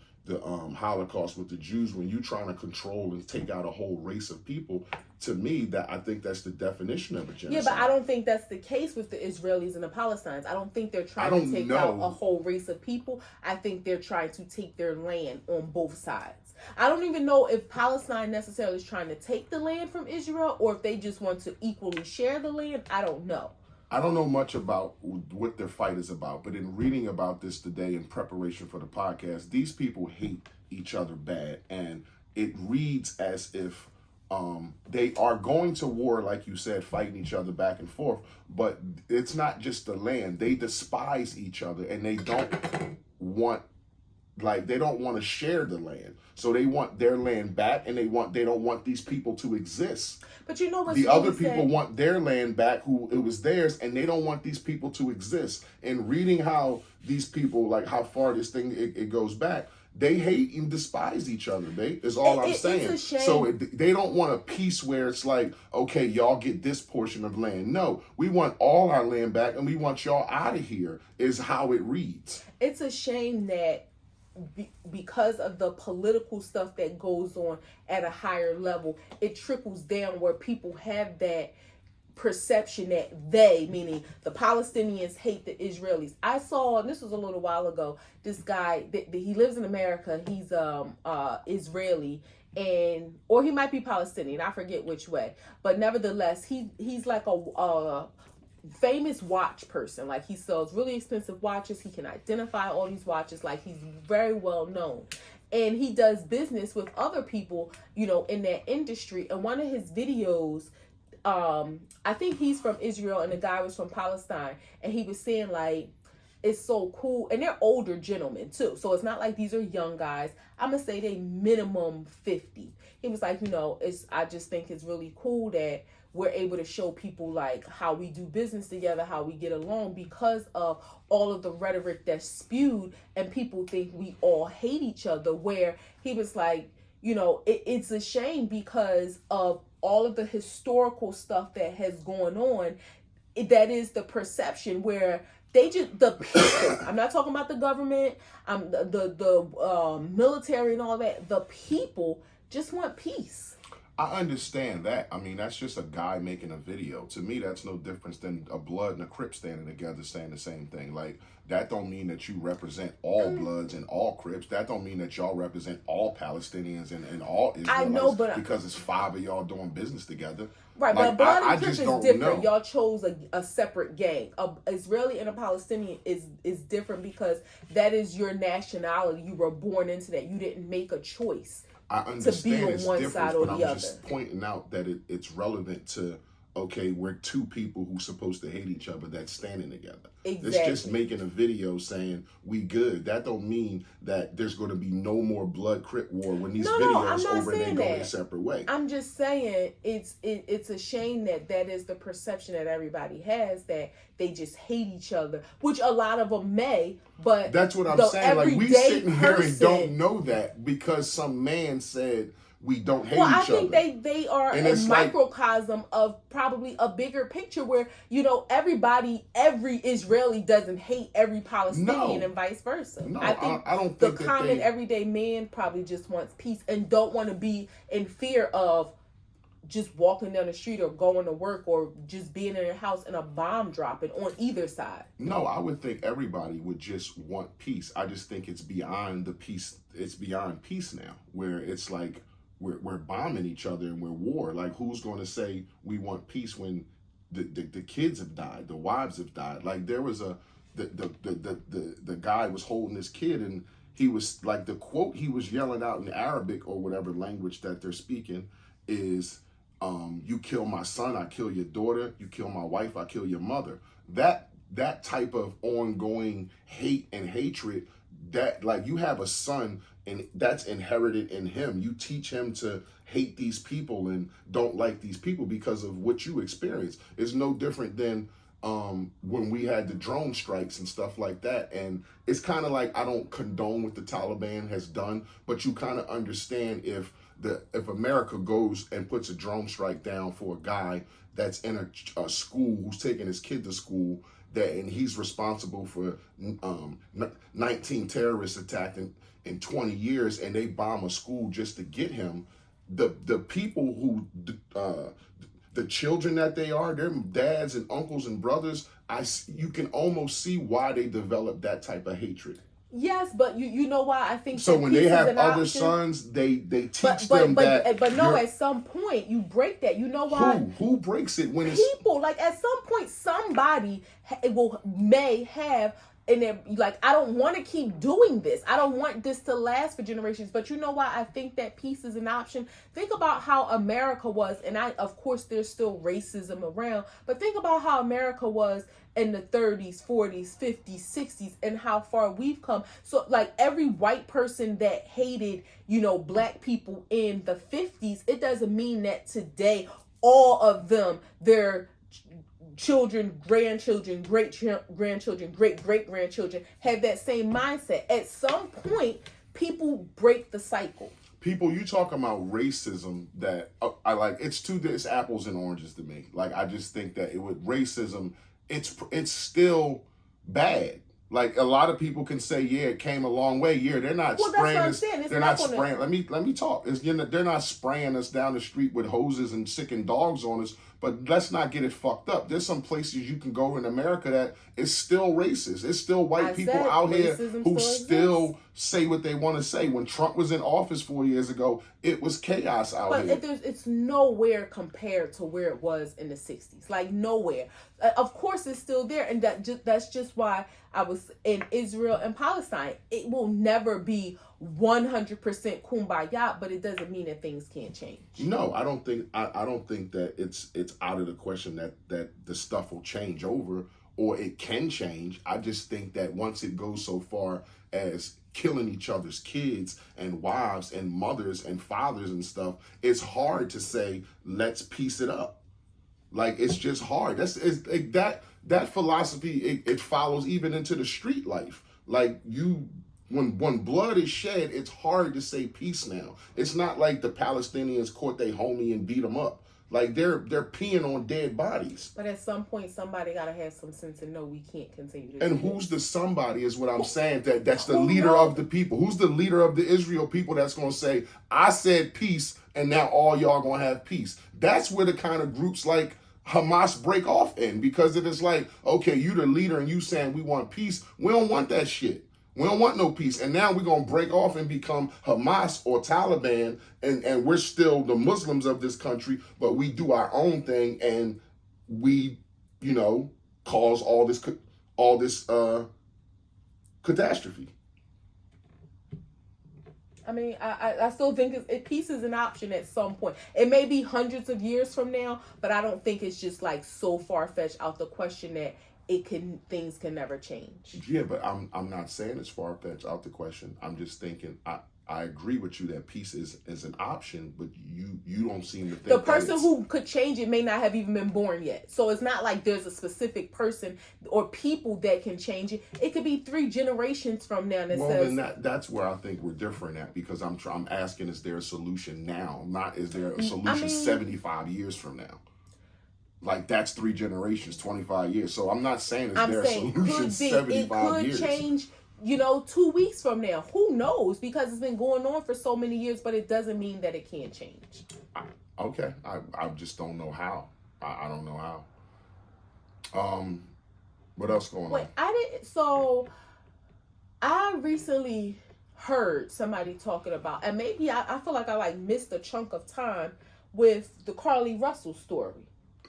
Holocaust with the Jews, when you're trying to control and take out a whole race of people, to me, that I think that's the definition of a genocide. Yeah, but I don't think that's the case with the Israelis and the Palestinians. I don't think they're trying to take out a whole race of people. I think they're trying to take their land on both sides. I don't even know if Palestine necessarily is trying to take the land from Israel or if they just want to equally share the land. I don't know. I don't know much about what their fight is about, but in reading about this today in preparation for the podcast, these people hate each other bad, and it reads as if they are going to war, like you said, fighting each other back and forth, but it's not just the land. They despise each other, and they don't want to share the land. So they want their land back, and they don't want these people to exist. But you know what? The other people want their land back, who it was theirs, and they don't want these people to exist. And reading how these people, like how far this thing it goes back, they hate and despise each other. Is all I'm saying. It's a shame. So they don't want a peace where it's like, okay, y'all get this portion of land. No, we want all our land back, and we want y'all out of here. Is how it reads. It's a shame that because of the political stuff that goes on at a higher level, it trickles down where people have that perception that they, meaning the Palestinians, hate the Israelis. I saw, and this was a little while ago, this guy that he lives in America. He's Israeli, and or he might be Palestinian. I forget which way, but nevertheless, he's like a famous watch person. Like, he sells really expensive watches. He can identify all these watches. Like, he's very well known, and he does business with other people, in that industry. And one of his videos, I think he's from Israel and the guy was from Palestine, and he was saying, like, it's so cool, and they're older gentlemen too, so it's not like these are young guys. I'm gonna say they minimum 50. He was like, I just think it's really cool that we're able to show people like how we do business together, how we get along, because of all of the rhetoric that's spewed, and people think we all hate each other. Where he was like, it's a shame because of all of the historical stuff that has gone on. That is the perception where they just, the people, I'm not talking about the government, the military and all that. The people just want peace. I understand that. I mean, that's just a guy making a video. To me, that's no difference than a Blood and a Crip standing together saying the same thing. Like, that don't mean that you represent all Bloods and all Crips. That don't mean that y'all represent all Palestinians and all Israelites. I know, but because it's 5 of y'all doing business together. Right, like, but Blood and Crip is different. Know. Y'all chose a separate gang. A Israeli and a Palestinian is different because that is your nationality. You were born into that. You didn't make a choice. I understand to be on it's one different, side or but the I'm other. just pointing out that it's relevant to, okay, we're two people who supposed to hate each other that's standing together. Exactly. It's just making a video saying we good. That don't mean that there's going to be no more Blood Crip war when these videos over and they go their separate way. I'm just saying it's a shame that is the perception that everybody has, that they just hate each other, which a lot of them may, but that's what I'm saying. Like, we sitting here and don't know that because some man said we don't hate each other. Well, I think they are a microcosm of probably a bigger picture where, every Israeli doesn't hate every Palestinian and vice versa. No, I think I don't think the common everyday man probably just wants peace and don't want to be in fear of just walking down the street or going to work or just being in their house and a bomb dropping on either side. No, I would think everybody would just want peace. I just think it's beyond the peace. It's beyond peace now, where it's like we're bombing each other and we're war. Like, who's going to say we want peace when the kids have died, the wives have died? Like, there was the guy was holding his kid, and he was like, the quote he was yelling out in Arabic or whatever language that they're speaking is, you kill my son, I kill your daughter. You kill my wife, I kill your mother. That type of ongoing hate and hatred, that, like, you have a son and that's inherited in him. You teach him to hate these people and don't like these people because of what you experienced. It's no different than when we had the drone strikes and stuff like that. And it's kind of like, I don't condone what the Taliban has done, but you kind of understand if America goes and puts a drone strike down for a guy that's in a school who's taking his kid to school, and he's responsible for 19 terrorist attacks in 20 years, and they bomb a school just to get him, the people who, the children that they are, their dads and uncles and brothers, you can almost see why they develop that type of hatred. Yes, but you know why I think so when they have other sons, they teach them that. But no, at some point you break that. You know why? Who breaks it when people? Like, at some point, somebody may have. And they're like, I don't want to keep doing this. I don't want this to last for generations. But you know why I think that peace is an option? Think about how America was. And of course, there's still racism around. But think about how America was in the 30s, 40s, 50s, 60s, and how far we've come. So, like, every white person that hated, black people in the 50s, it doesn't mean that today, all of them, they're children, grandchildren, great-grandchildren, great-great-grandchildren have that same mindset. At some point, people break the cycle. People, you talking about racism that I like, it's apples and oranges to me. Like, I just think that racism, it's still bad. Like, a lot of people can say, yeah, it came a long way. Yeah, they're not spraying us. They're not spraying. Let me talk. They're not spraying us down the street with hoses and sicking dogs on us. But let's not get it fucked up. There's some places you can go in America that is still racist. It's still white people out here who still say what they want to say. When Trump was in office 4 years ago, it was chaos out here. But it's nowhere compared to where it was in the 60s. Like, nowhere. Of course, it's still there. And that's just why I was in Israel and Palestine. It will never be 100% kumbaya, but it doesn't mean that things can't change. No, I don't think that it's out of the question that the stuff will change over, or it can change. I just think that once it goes so far as killing each other's kids and wives and mothers and fathers and stuff, it's hard to say let's piece it up. Like, it's just hard. That philosophy, it follows even into the street life. Like, when blood is shed, it's hard to say peace now. It's not like the Palestinians caught their homie and beat him up. Like, they're peeing on dead bodies. But at some point, somebody gotta have some sense and know we can't continue to. And who's the somebody is what I'm saying. That's the leader of the people. Who's the leader of the Israel people that's gonna say, I said peace, and now all y'all gonna have peace? That's where the kind of groups like Hamas break off in, because it is like, okay, you the leader and you saying we want peace. We don't want that shit. We don't want no peace. And now we're going to break off and become Hamas or Taliban, and we're still the Muslims of this country, but we do our own thing, and we, cause all this catastrophe. I mean, I still think peace is an option at some point. It may be hundreds of years from now, but I don't think it's just like so far-fetched out the question that things can never change. Yeah, but I'm not saying it's far-fetched out the question. I'm just thinking I agree with you that peace is an option, but you don't seem to think the person who could change it may not have even been born yet. So it's not like there's a specific person or people that can change it. It could be 3 generations from now that says. Then that's where I think we're different at, because I'm asking, is there a solution now? Not is there a solution 75 years from now? Like, that's 3 generations, 25 years. So I'm not saying is there a solution 75 years. It could change, 2 weeks from now. Who knows? Because it's been going on for so many years, but it doesn't mean that it can't change. Okay. I just don't know how. I don't know how. What else going on? So I recently heard somebody talking about, and maybe I feel like I missed a chunk of time with the Carly Russell story.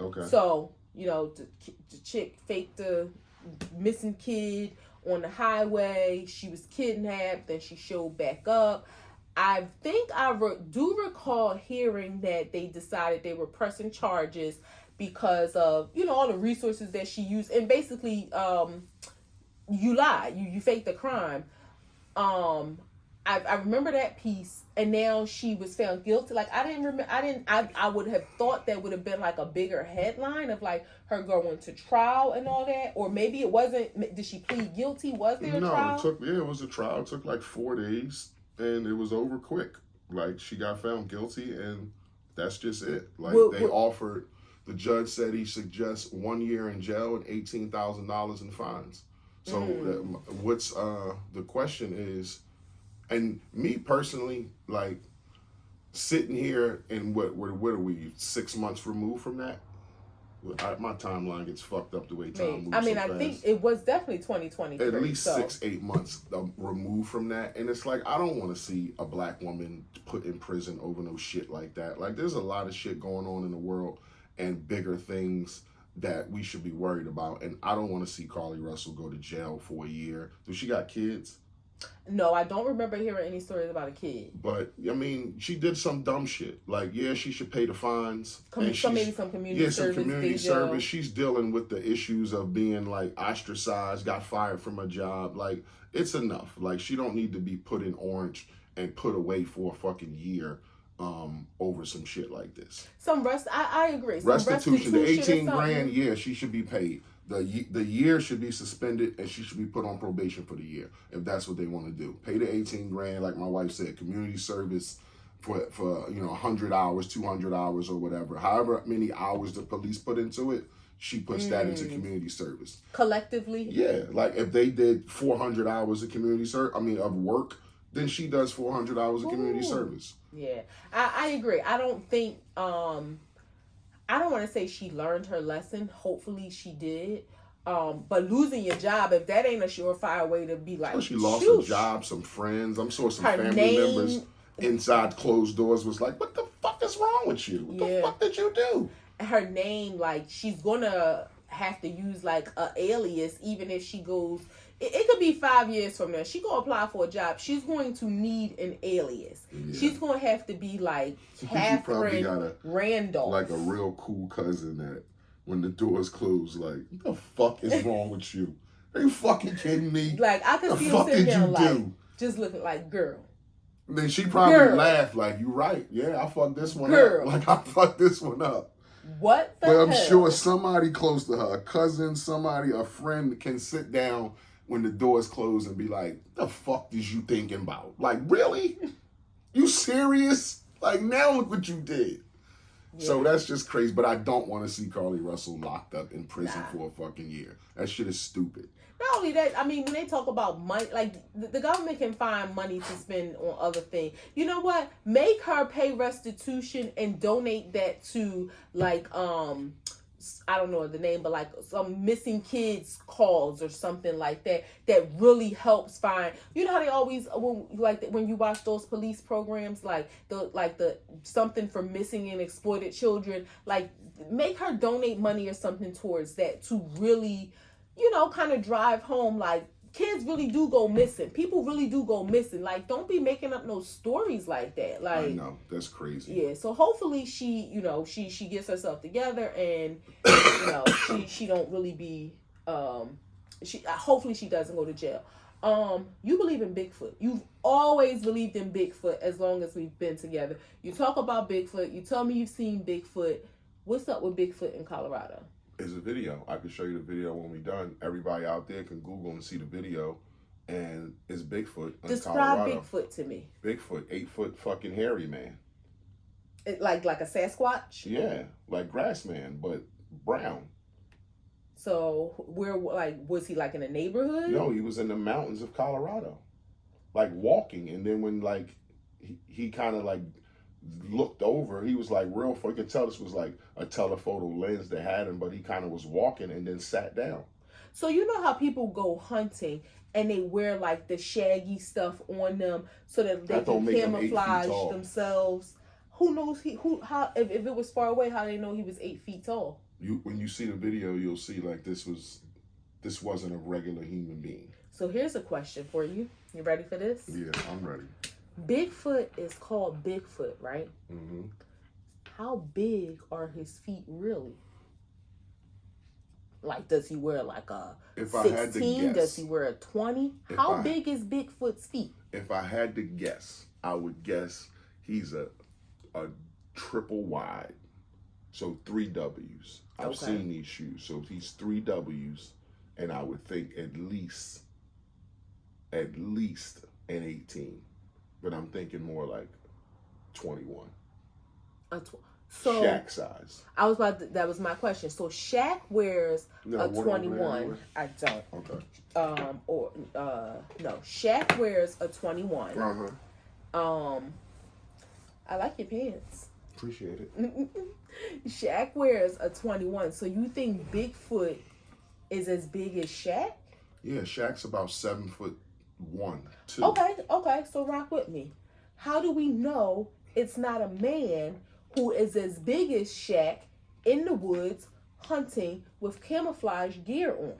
Okay. So, the chick faked the missing kid on the highway. She was kidnapped, then she showed back up. I think I do recall hearing that they decided they were pressing charges because of, all the resources that she used. And basically, you lied. You faked the crime. I remember that piece, and now she was found guilty. Like, I would have thought that would have been like a bigger headline of like her going to trial and all that, or maybe it wasn't. Did she plead guilty? Was there a trial? It was a trial. It took like 4 days, and it was over quick. Like, she got found guilty, and that's just it. Like, offered. The judge said he suggests 1 year in jail and $18,000 in fines. So what's the question is. And me personally, like, sitting here and what are we, 6 months removed from that? My timeline gets fucked up the way time moves. I mean, I think it was definitely 2023. At least 6-8 months removed from that. And it's like, I don't want to see a black woman put in prison over no shit like that. Like, there's a lot of shit going on in the world and bigger things that we should be worried about. And I don't want to see Carly Russell go to jail for a year. Does she got kids? No, I don't remember hearing any stories about a kid. But, I mean, she did some dumb shit. Like, yeah, she should pay the fines. Maybe some community service. Some community service. She's dealing with the issues of being, like, ostracized, got fired from her job. Like, it's enough. Like, she don't need to be put in orange and put away for a fucking year over some shit like this. I agree. Restitution. The 18 grand, yeah, she should be paid. The year should be suspended, and she should be put on probation for the year if that's what they want to do. Pay the 18 grand, like my wife said, community service for 100 hours, 200 hours, or whatever. However many hours the police put into it, she puts that into community service. Collectively? Yeah, like if they did 400 hours of of work, then she does 400 hours of community service. Yeah, I agree. I don't think I don't want to say she learned her lesson. Hopefully she did. But losing your job, if that ain't a surefire way to be like, So she lost shoosh. a job, some friends. I'm sure some Her family name- members inside closed doors was like, "What the fuck is wrong with you? What the fuck did you do?" Her name, like, she's gonna have to use like a alias, even if she goes. It could be 5 years from now. She gonna apply for a job. She's going to need an alias. Yeah. She's gonna have to be like So she probably Catherine got Randolph, like a real cool cousin that when the doors close, like, "What the fuck is wrong with you? Are you fucking kidding me? Like, I could the see him fuck sitting did there you like, do?" just looking like, girl. Then she probably Girl. laughed like, "You right? Yeah, I fucked this one Girl. up. Like I fucked this one up." What the But I'm hell? sure somebody close to her, a cousin, somebody, a friend, can sit down when the doors close and be like, "The fuck is you thinking about? Like, really? You serious? Like, now look what you did." Yeah. So that's just crazy. But I don't want to see Carly Russell locked up in prison Nah. for a fucking year. That shit is stupid. Not only that, I mean, when they talk about money, like, the government can find money to spend on other things. You know what? Make her pay restitution and donate that to, like, I don't know the name, but like some missing kids cause or something like that, that really helps find. You know how they always, when you watch those police programs, like the something for missing and exploited children, like, make her donate money or something towards that to really, you know, kind of drive home, like, kids really do go missing. People really do go missing. Like, don't be making up no stories like that. Like, I know, that's crazy. Yeah, so hopefully she, you know, she gets herself together and, you know, she don't really be, hopefully she doesn't go to jail. You believe in Bigfoot. You've always believed in Bigfoot as long as we've been together. You talk about Bigfoot. You tell me you've seen Bigfoot. What's up with Bigfoot in Colorado? Is a video. I can show you the video when we're done. Everybody out there can Google and see the video. And it's Bigfoot in Describe Colorado. Bigfoot to me. Bigfoot, 8-foot fucking hairy man. Like a Sasquatch? Yeah, like grass man, but brown. So where, like, was he like in a neighborhood? No, he was in the mountains of Colorado, like walking. And then when like he kind of like looked over, he was like real. You could tell this was like a telephoto lens that had him, but he kind of was walking and then sat down. So you know how people go hunting and they wear like the shaggy stuff on them so that they can camouflage themselves. Who knows how if it was far away, how they know he was 8 feet tall? When you see the video, you'll see like this wasn't a regular human being. So here's a question for you. You ready for this? Yeah, I'm ready. Bigfoot is called Bigfoot, right? Mm-hmm. How big are his feet really? Like, does he wear like a 16? Does he wear a 20? How big is Bigfoot's feet? If I had to guess, I would guess he's a triple wide. So 3 W's. I've seen these shoes. So he's 3 W's, and I would think at least an 18. But I'm thinking more like 21. So Shaq size. That was my question. So Shaq wears a 21. I don't. Okay. No. Shaq wears a 21. Uh-huh. I like your pants. Appreciate it. Shaq wears a 21. So you think Bigfoot is as big as Shaq? Yeah, Shaq's about 7'1", 2. Okay. So rock with me. How do we know it's not a man who is as big as Shaq in the woods hunting with camouflage gear on?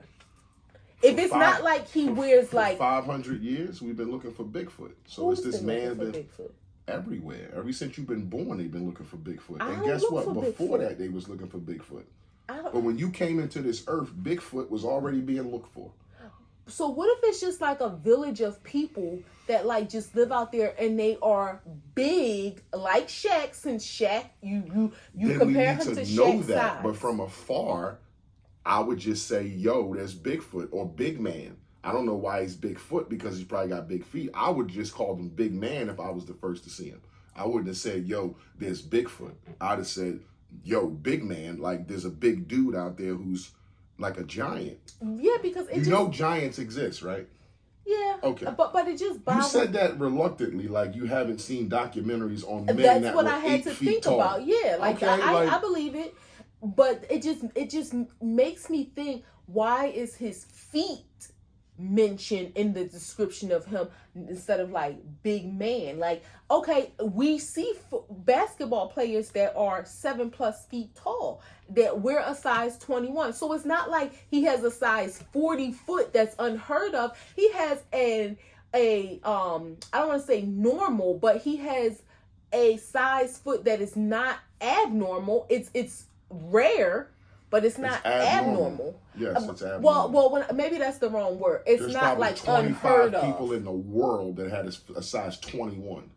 If it's not like he wears like 500 years, we've been looking for Bigfoot. So it's this man been Bigfoot? Everywhere. Ever since you've been born, they've been looking for Bigfoot. I And don't guess look what? for Before Bigfoot. that, they was looking for Bigfoot. But when you came into this earth, Bigfoot was already being looked for. So what if it's just like a village of people that like just live out there and they are big like Shaq? Since Shaq, you Then compare we him need to to know Shaq's that. size. But from afar, I would just say, yo, there's Bigfoot or Big Man. I don't know why he's Bigfoot, because he's probably got big feet. I would just call him Big Man if I was the first to see him. I wouldn't have said, yo, there's Bigfoot. I'd have said, yo, Big Man. Like, there's a big dude out there who's like a giant. Yeah, because you know giants exist, right? Yeah. Okay. But it just bothers. You said that reluctantly, like you haven't seen documentaries on men That's that what were I had 8 to feet think tall. about. Yeah, like, Okay, I believe it. but it just makes me think, why is his feet mentioned in the description of him instead of like big man? Like, okay, we see basketball players that are 7+ feet tall that wear a size 21, so it's not like he has a size 40 foot that's unheard of. He has a I don't want to say normal, but he has a size foot that is not abnormal. It's rare, but it's not abnormal. Yes, it's abnormal. Well, maybe that's the wrong word. There's not like 25 people in the world that had a size 21.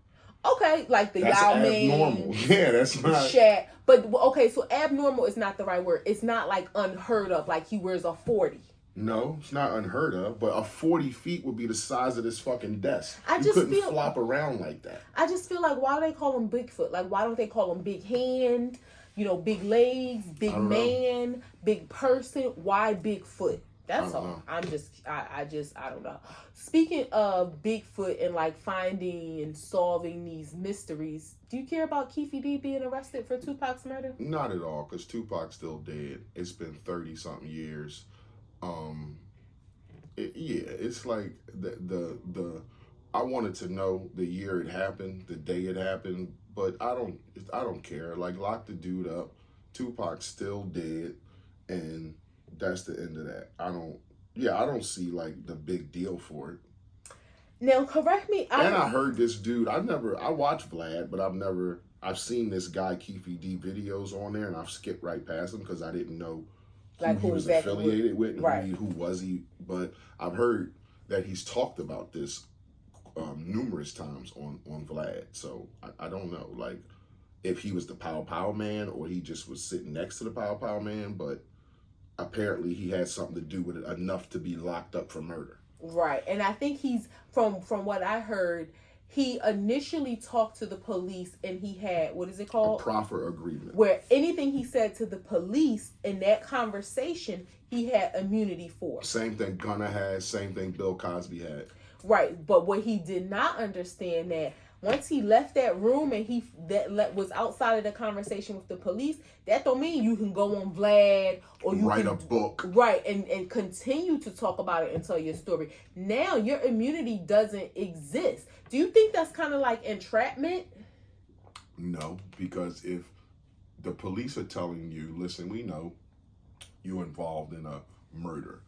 Okay, like the Yao Ming. Abnormal. Yeah, that's not. Shaq. But okay, so abnormal is not the right word. It's not like unheard of, like he wears a 40. No, it's not unheard of, but a 40 feet would be the size of this fucking desk. You couldn't flop around like that. I just feel like, why do they call him Bigfoot? Like, why don't they call him big hand, big legs, big man, big person? Why Bigfoot? That's all. I don't know. Speaking of Bigfoot and like finding and solving these mysteries, do you care about Keefe D being arrested for Tupac's murder? Not at all, because Tupac's still dead. It's been 30-something years. It's like the I wanted to know the year it happened, the day it happened, but I don't care. Like, lock the dude up. Tupac's still dead, and that's the end of that. I don't see like the big deal for it. Now, correct me. I heard this dude. I watched Vlad, but I've seen this guy Keefe D videos on there, and I've skipped right past him because I didn't know who he was affiliated with, and right. who was he. But I've heard that he's talked about this numerous times on Vlad. So I don't know, like, if he was the Pow Pow man or he just was sitting next to the Pow Pow man, but apparently he had something to do with it enough to be locked up for murder. Right. And I think he's, from what I heard, he initially talked to the police and he had, what is it called? A proffer agreement. Where anything he said to the police in that conversation, he had immunity for. Same thing Gunna had, same thing Bill Cosby had. Right. But what he did not understand, that once he left that room and was outside of the conversation with the police, that don't mean you can go on Vlad or you write can a book. Right, and continue to talk about it and tell your story. Now your immunity doesn't exist. Do you think that's kind of like entrapment? No, because if the police are telling you, listen, we know you're involved in a murder,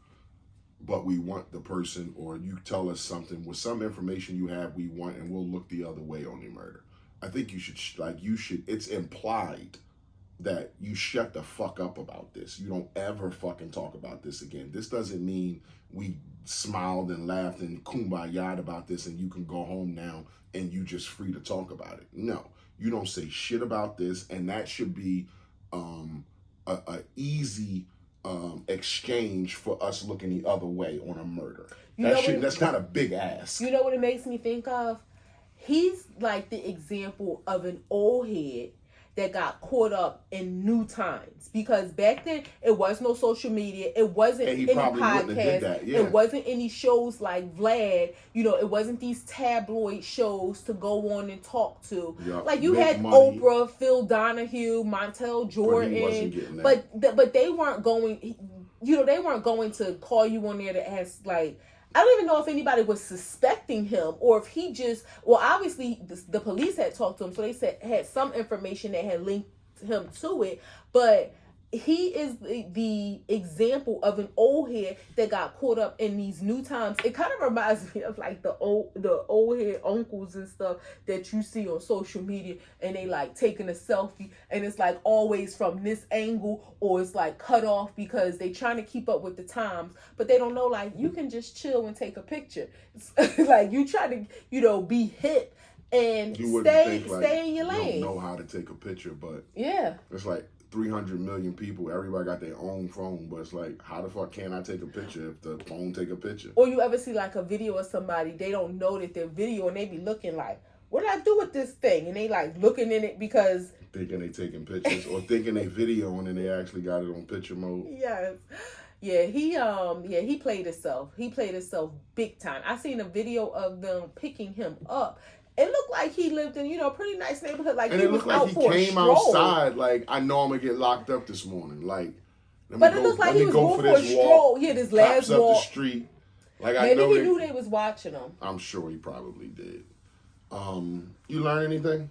but we want the person, or you tell us something with some information you have we want, and we'll look the other way on your murder. I think you should, it's implied that you shut the fuck up about this. You don't ever fucking talk about this again. This doesn't mean we smiled and laughed and kumbaya'd about this and you can go home now and you just free to talk about it. No, you don't say shit about this, and that should be a easy exchange for us looking the other way on a murder. That's not a big ask. You know what it makes me think of? He's like the example of an old head that got caught up in new times, because back then it was no social media, it wasn't any podcast, it wasn't any shows like Vlad, it wasn't these tabloid shows to go on and talk to. Yep. Like you had money. Oprah, Phil Donahue, Montel Jordan, but they weren't going, they weren't going to call you on there to ask, like, I don't even know if anybody was suspecting him, or if he just, obviously the police had talked to him, so they had some information that had linked him to it, but he is the example of an old head that got caught up in these new times. It kind of reminds me of like the old head uncles and stuff that you see on social media, and they like taking a selfie, and it's like always from this angle, or it's like cut off because they trying to keep up with the times, but they don't know, like, you can just chill and take a picture. Like, you try to, be hip and stay in your lane. You don't know how to take a picture, but yeah, it's like 300 million people, everybody got their own phone, but it's like, how the fuck can I take a picture if the phone take a picture? Or you ever see like a video of somebody, they don't know that they're video, and they be looking like, what did I do with this thing? And they like looking in it because thinking they taking pictures, or thinking they videoing and they actually got it on picture mode. Yes. Yeah, he played himself. He played himself big time. I seen a video of them picking him up, It looked like he lived in, a pretty nice neighborhood. Like And he it was looked like out he for a came stroll. outside like, I know I'm gonna get locked up this morning. Like, But it looked like he was going for a stroll. Yeah, this last walk. Up the walk. street. Like I Maybe know he knew they was watching him. I'm sure he probably did. You learn anything?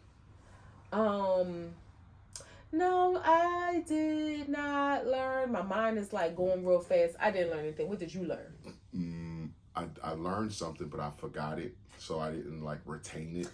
No, I did not learn. My mind is like going real fast. I didn't learn anything. What did you learn? I learned something, but I forgot it, so I didn't like retain it.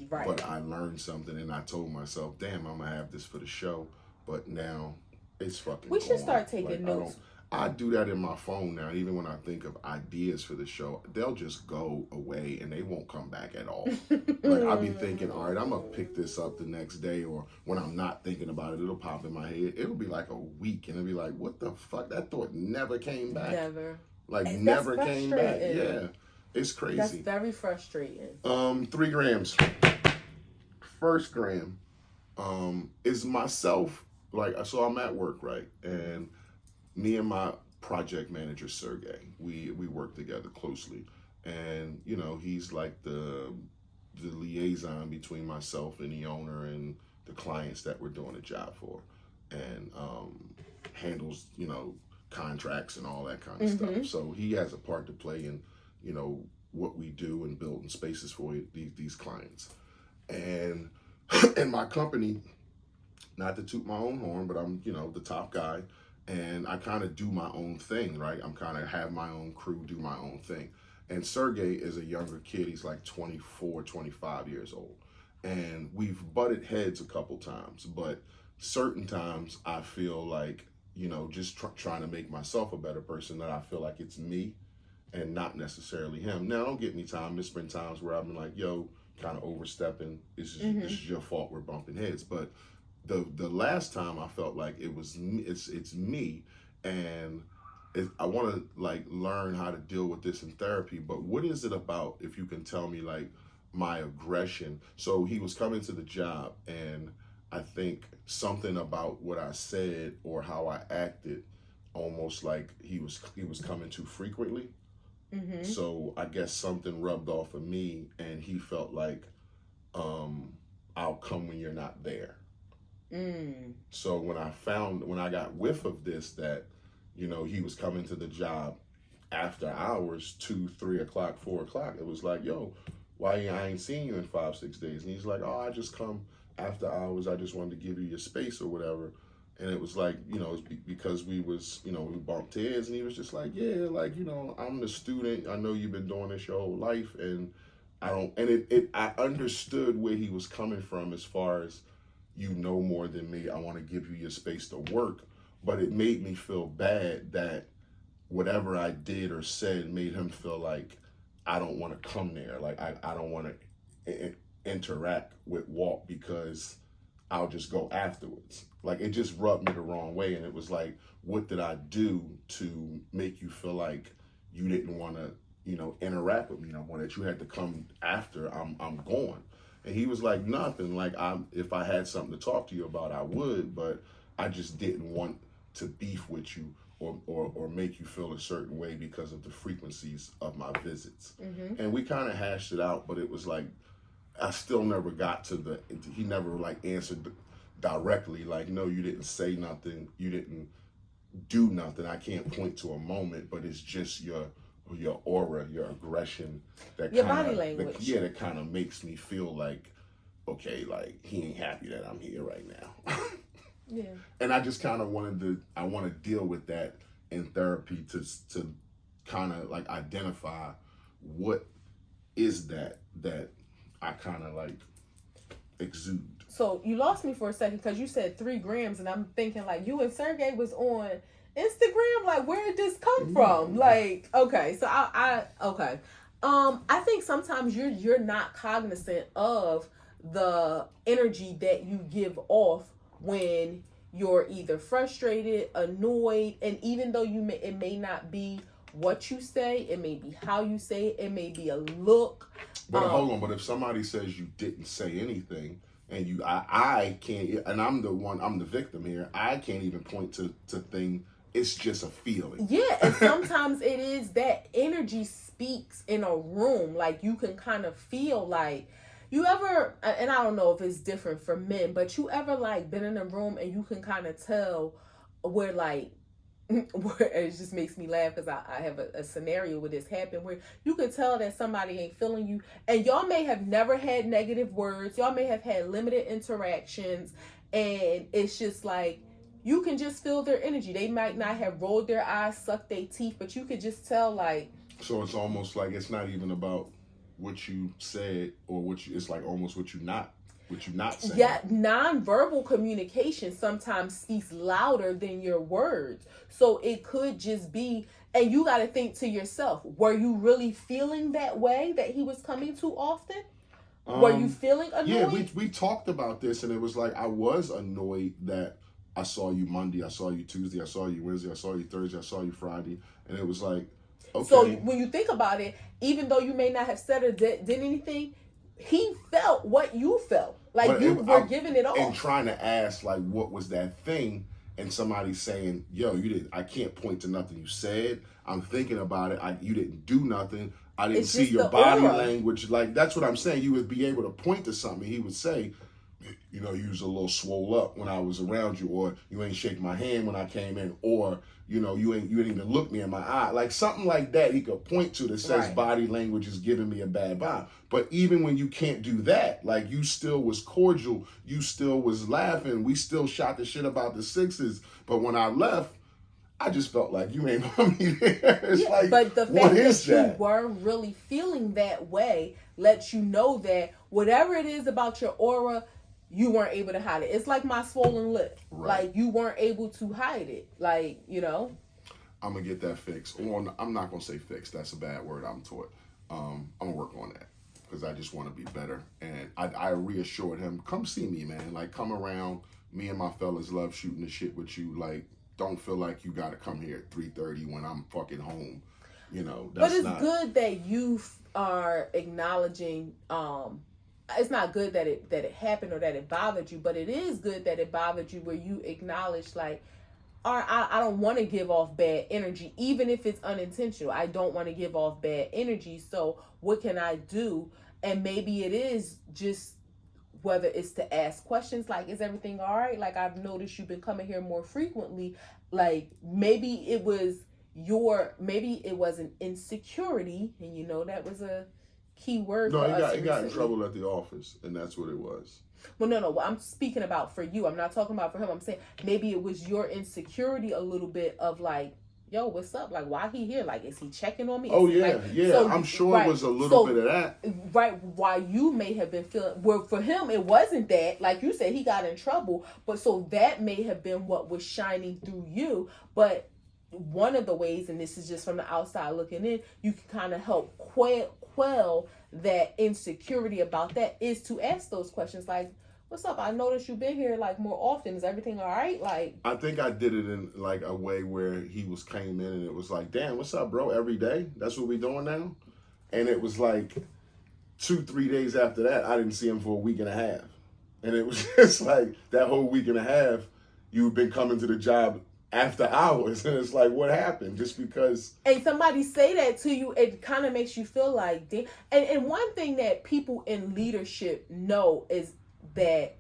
Right. But I learned something, and I told myself, "Damn, I'm gonna have this for the show." But now it's fucking. We should start taking notes. I do that in my phone now. Even when I think of ideas for the show, they'll just go away and they won't come back at all. Like I'll be thinking, all right, I'm gonna pick this up the next day, or when I'm not thinking about it, it'll pop in my head. It'll be like a week, and it'll be like, what the fuck? That thought never came back. Never. Like never came back. Yeah, it's crazy. That's very frustrating. 3 grams. First gram, is myself. Like so, I'm at work, right, and me and my project manager Sergey, we work together closely, and he's like the liaison between myself and the owner and the clients that we're doing a job for, and handles contracts and all that kind of stuff. So he has a part to play in what we do and building spaces for these clients, and in my company, not to toot my own horn, but I'm the top guy. And I kind of do my own thing, right? I'm kind of have my own crew, do my own thing. And Sergey is a younger kid. He's like 24, 25 years old. And we've butted heads a couple times, but certain times I feel like, just trying to make myself a better person, that I feel like it's me and not necessarily him. Now, don't get me time. There's been times where I've been like, yo, kind of overstepping. This is your fault. We're bumping heads. But the last time I felt like it was it's me, and I want to like learn how to deal with this in therapy. But what is it about, if you can tell me, like my aggression? So he was coming to the job, and I think something about what I said or how I acted, almost like he was coming too frequently. So I guess something rubbed off of me, and he felt like I'll come when you're not there. So when I got whiff of this, that he was coming to the job after hours, 2, 3 o'clock, 4 o'clock, it was like, yo, why I ain't seen you in 5, 6 days? And he's like, oh, I just come after hours. I just wanted to give you your space or whatever. And it was like, it's because we bumped heads, and he was just like, yeah, like, I'm the student. I know you've been doing this your whole life, and I don't, and I understood where he was coming from as far as, more than me. I want to give you your space to work. But it made me feel bad that whatever I did or said made him feel like I don't want to come there. Like I don't want to interact with Walt because I'll just go afterwards. Like it just rubbed me the wrong way. And it was like, what did I do to make you feel like you didn't want to, interact with me no more, that you had to come after I'm gone? And he was like, nothing. Like if I had something to talk to you about, I would, but I just didn't want to beef with you or make you feel a certain way because of the frequencies of my visits. And we kind of hashed it out, but it was like, I still never got to he never like answered directly, like, no, you didn't say nothing, you didn't do nothing. I can't point to a moment, but it's just your aura, your aggression, that your body language. That kind of makes me feel like, okay, like he ain't happy that I'm here right now. Yeah. And I just kind of want to deal with that in therapy to kind of like identify what is that I kind of like exude. So you lost me for a second because you said 3 grams, and I'm thinking like you and Sergey was on Instagram. Like, where did this come from? Like, okay, so okay. I think sometimes you're not cognizant of the energy that you give off when you're either frustrated, annoyed, and even though it may not be what you say, it may be how you say it, it may be a look. But hold on, but if somebody says you didn't say anything, and I can't, and I'm the victim here, I can't even point to thing. It's just a feeling. Yeah, and sometimes it is that energy speaks in a room. Like you can kind of feel like, You ever, and I don't know if it's different for men, but you ever like been in a room and you can kind of tell where like, where it just makes me laugh because I have a scenario where this happened where you can tell that somebody ain't feeling you, and y'all may have never had negative words, y'all may have had limited interactions, and it's just like you can just feel their energy. They might not have rolled their eyes, sucked their teeth, but you could just tell like. So it's almost like it's not even about what you said or it's like almost what you not saying. Yeah, nonverbal communication sometimes speaks louder than your words. So it could just be, and you got to think to yourself, were you really feeling that way that he was coming too often? Were you feeling annoyed? Yeah, we talked about this, and it was like I was annoyed that I saw you Monday, I saw you Tuesday, I saw you Wednesday, I saw you Thursday, I saw you Friday, and it was like, okay. So when you think about it, even though you may not have said or did anything, he felt what you felt. Like but you were giving it off. And trying to ask, like, what was that thing? And somebody saying, yo, you didn't, I can't point to nothing you said. I'm thinking about it. You didn't do nothing. I didn't see your body language. Like, that's what I'm saying. You would be able to point to something. He would say, you know, you was a little swole up when I was around you, or you ain't shake my hand when I came in, or, you know, you didn't even look me in my eye. Like something like that he could point to that says body language is giving me a bad vibe. But even when you can't do that, like you still was cordial, you still was laughing, we still shot the shit about the Sixers. But when I left, I just felt like you ain't want me there. It's like, but the fact that you were really feeling that way lets you know that whatever it is about your aura, you weren't able to hide it. It's like my swollen lip. Right. Like you weren't able to hide it. Like, you know. I'm gonna get that fixed. Or I'm not gonna say fixed. That's a bad word I'm taught. I'm gonna work on that because I just want to be better. And I reassured him, come see me, man. Like come around. Me and my fellas love shooting the shit with you. Like don't feel like you gotta come here at 3:30 when I'm fucking home. You know. That's but it's good that you are acknowledging. It's not good that it happened or that it bothered you, but it is good that it bothered you where you acknowledge like, I don't want to give off bad energy, even if it's unintentional. I don't want to give off bad energy. So what can I do? And maybe it is just whether it's to ask questions like, is everything all right? Like I've noticed you've been coming here more frequently. Like maybe it was an insecurity, and you know that was a key word. No, he got in trouble at the office, and that's what it was. Well, no. What I'm speaking about for you, I'm not talking about for him. I'm saying maybe it was your insecurity a little bit of like, yo, what's up? Like, why he here? Like, is he checking on me? Oh, yeah, like, yeah. So, I'm sure it was a little bit of that. Right, why you may have been feeling, well, for him, it wasn't that. Like you said, he got in trouble. But so that may have been what was shining through you. But one of the ways, and this is just from the outside looking in, you can kind of help quell that insecurity about that is to ask those questions like, what's up? I noticed you've been here like more often. Is everything all right? Like, I think I did it in like a way where he came in and it was like, damn, what's up, bro? Every day? That's what we doing now? And it was like 2-3 days after that, I didn't see him for a week and a half. And it was just like that whole week and a half, you've been coming to the job after hours, and it's like, what happened? Just because. And somebody say that to you, it kind of makes you feel like, damn. And one thing that people in leadership know is that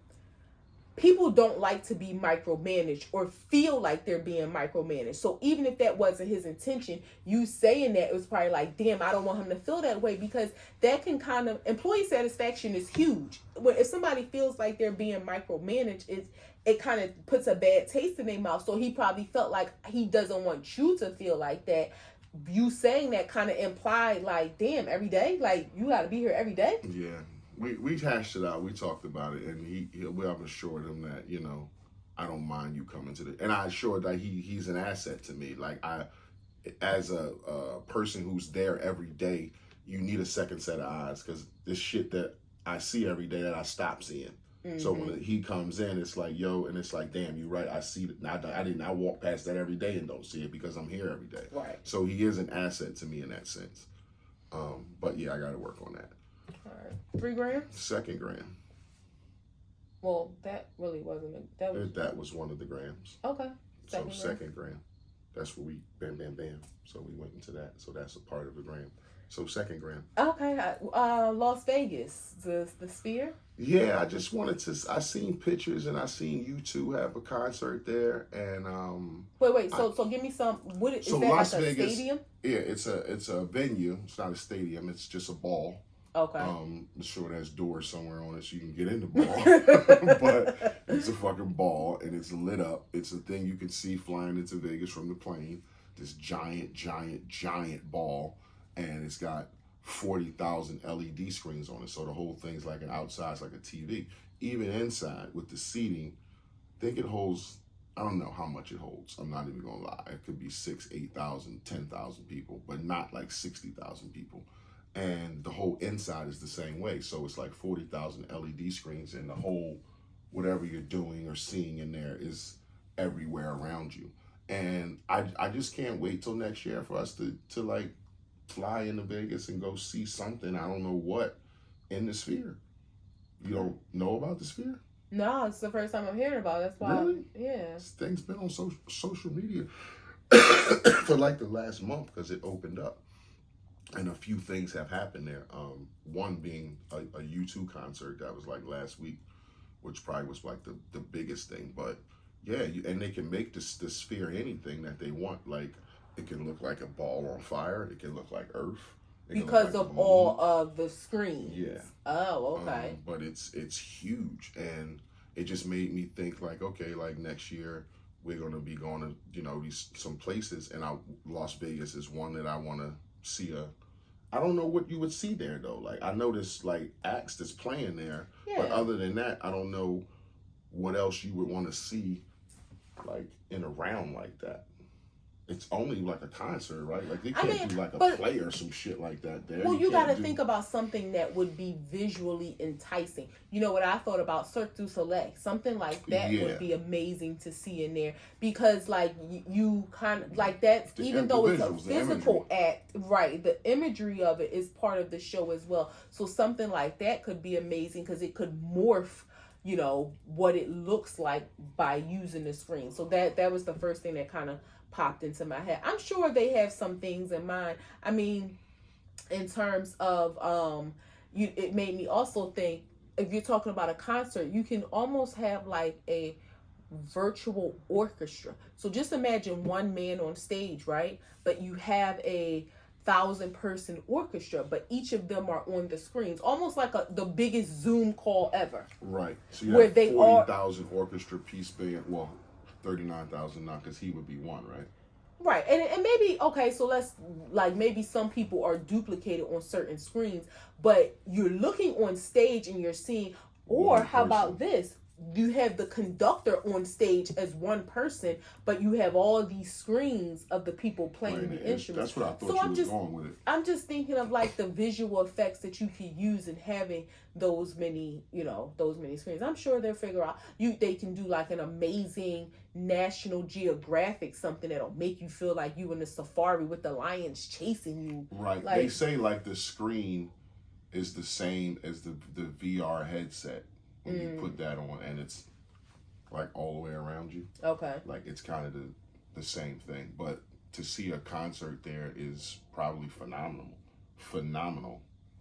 people don't like to be micromanaged or feel like they're being micromanaged. So even if that wasn't his intention, you saying that, it was probably like, damn, I don't want him to feel that way, because that can kind of, employee satisfaction is huge. If somebody feels like they're being micromanaged, it kind of puts a bad taste in their mouth. So he probably felt like he doesn't want you to feel like that. You saying that kind of implied like, damn, every day? Like, you got to be here every day? Yeah. We hashed it out. We talked about it, and I've assured him that, you know, I don't mind you coming to and I assured that he's an asset to me. Like as a person who's there every day, you need a second set of eyes, because this shit that I see every day that I stop seeing. Mm-hmm. So when he comes in, it's like, yo, and it's like, damn, you're right. I see it. I walk past that every day and don't see it because I'm here every day. Right. So he is an asset to me in that sense. But yeah, I got to work on that. All right. 3 grams? 2nd gram. Well, that really wasn't that was one of the grams. Okay. Second gram. That's what we bam. So we went into that. So that's a part of the gram. So second grand. Okay, Las Vegas, the Sphere. Yeah, I just wanted to. I seen pictures and I seen U2 have a concert there, and Wait. I, So give me some. What is so that, like Las a Vegas. stadium? Yeah, it's a venue. It's not a stadium. It's just a ball. Okay. I'm sure it has doors somewhere on it so you can get in the ball. But it's a fucking ball and it's lit up. It's a thing you can see flying into Vegas from the plane. This giant, giant, giant ball, and it's got 40,000 LED screens on it. So the whole thing's like an outside, it's like a TV. Even inside with the seating, I think it holds, I don't know how much it holds. I'm not even gonna lie. It could be 6, 8,000, 10,000 people, but not like 60,000 people. And the whole inside is the same way. So it's like 40,000 LED screens, and the whole, whatever you're doing or seeing in there is everywhere around you. And I just can't wait till next year for us to like fly into Vegas and go see something, I don't know what, in the Sphere. You don't know about the Sphere? No, it's the first time I'm hearing about it. That's why. Really? Yeah. This thing's been on social media for like the last month because it opened up. And a few things have happened there. One being a U2 concert that was like last week, which probably was like the biggest thing. But yeah, and they can make the Sphere anything that they want. Like it can look like a ball on fire. It can look like Earth. Because of all of the screens. Yeah. Oh, okay. But it's huge, and it just made me think like, okay, like next year we're gonna be going to some places, and Las Vegas is one that I want to see. I don't know what you would see there though. Like I know this like acts that's playing there, but other than that, I don't know what else you would want to see like in a round like that. It's only like a concert, right? Like they can't do like a play or some shit like that there. Well, you got to think about something that would be visually enticing. You know what I thought about? Cirque du Soleil. Something like that would be amazing to see in there because like you kind of like that, even though it's a physical act, right? The imagery of it is part of the show as well. So something like that could be amazing because it could morph, you know, what it looks like by using the screen. So that was the first thing that kind of popped into my head. I'm sure they have some things in mind. I mean, in terms of it made me also think if you're talking about a concert, you can almost have like a virtual orchestra. So just imagine one man on stage, right? But you have a 1,000-person orchestra, but each of them are on the screens, almost like the biggest Zoom call ever. Right. So you have 40,000 orchestra piece band. Well, 39,000 now because he would be one, right? Right. And maybe, okay, so let's, like, maybe some people are duplicated on certain screens, but you're looking on stage and you're seeing, or how about this? You have the conductor on stage as one person, but you have all these screens of the people playing the instruments. That's what I thought you was going with it. I'm just thinking of like the visual effects that you could use in having those many screens. I'm sure they'll figure out they can do like an amazing National Geographic, something that'll make you feel like you in the safari with the lions chasing you. Right. Like, they say like the screen is the same as the VR headset. When you put that on and it's like all the way around you. Okay. Like it's kind of the same thing. But to see a concert there is probably phenomenal.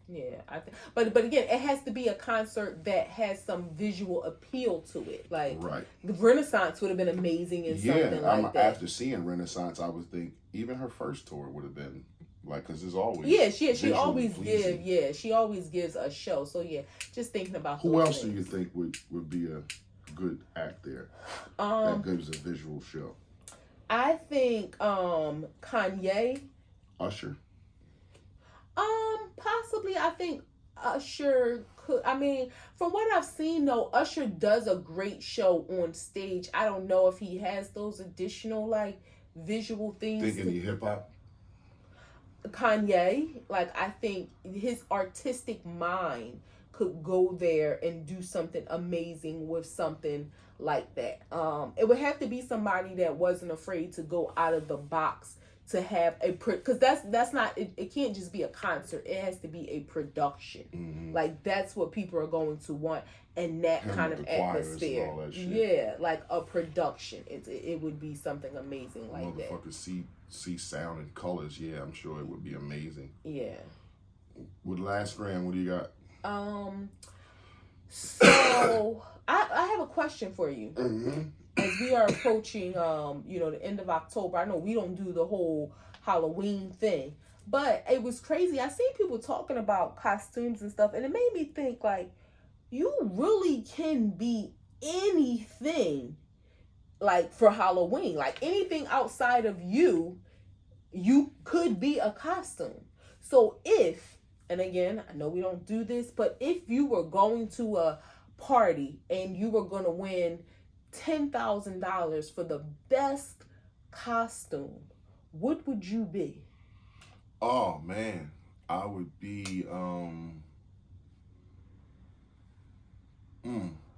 Yeah, I think. But again, it has to be a concert that has some visual appeal to it. Like the Renaissance would have been amazing in something like that. After seeing Renaissance, I would think even her first tour would have been like, because there's always she always she always gives a show. So yeah, just thinking about who else do you think would be a good act there that gives a visual show? I think Kanye. Usher. Possibly. I think Usher could. I mean, from what I've seen though, Usher does a great show on stage. I don't know if he has those additional like visual things. Think any hip hop? Kanye, like I think his artistic mind could go there and do something amazing with something like that. It would have to be somebody that wasn't afraid to go out of the box to have because that's not it can't just be a concert. It has to be a production. Mm-hmm. Like that's what people are going to want, and that kind of atmosphere. Yeah, like a production. It would be something amazing like that. Motherfuckers see sound and colors. Yeah, I'm sure it would be amazing. Yeah. With last grand, what do you got? So I have a question for you. Mm-hmm. As we are approaching, the end of October. I know we don't do the whole Halloween thing, but it was crazy. I seen people talking about costumes and stuff, and it made me think like, you really can be anything, like for Halloween, like anything outside of you could be a costume. So and again, I know we don't do this, but if you were going to a party and you were going to win $10,000 for the best costume, what would you be? Oh man, I would be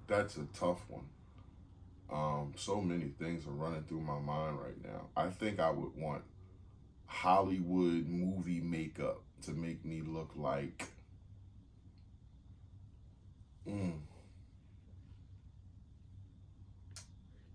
that's a tough one. So many things are running through my mind right now. I think I would want Hollywood movie makeup to make me look like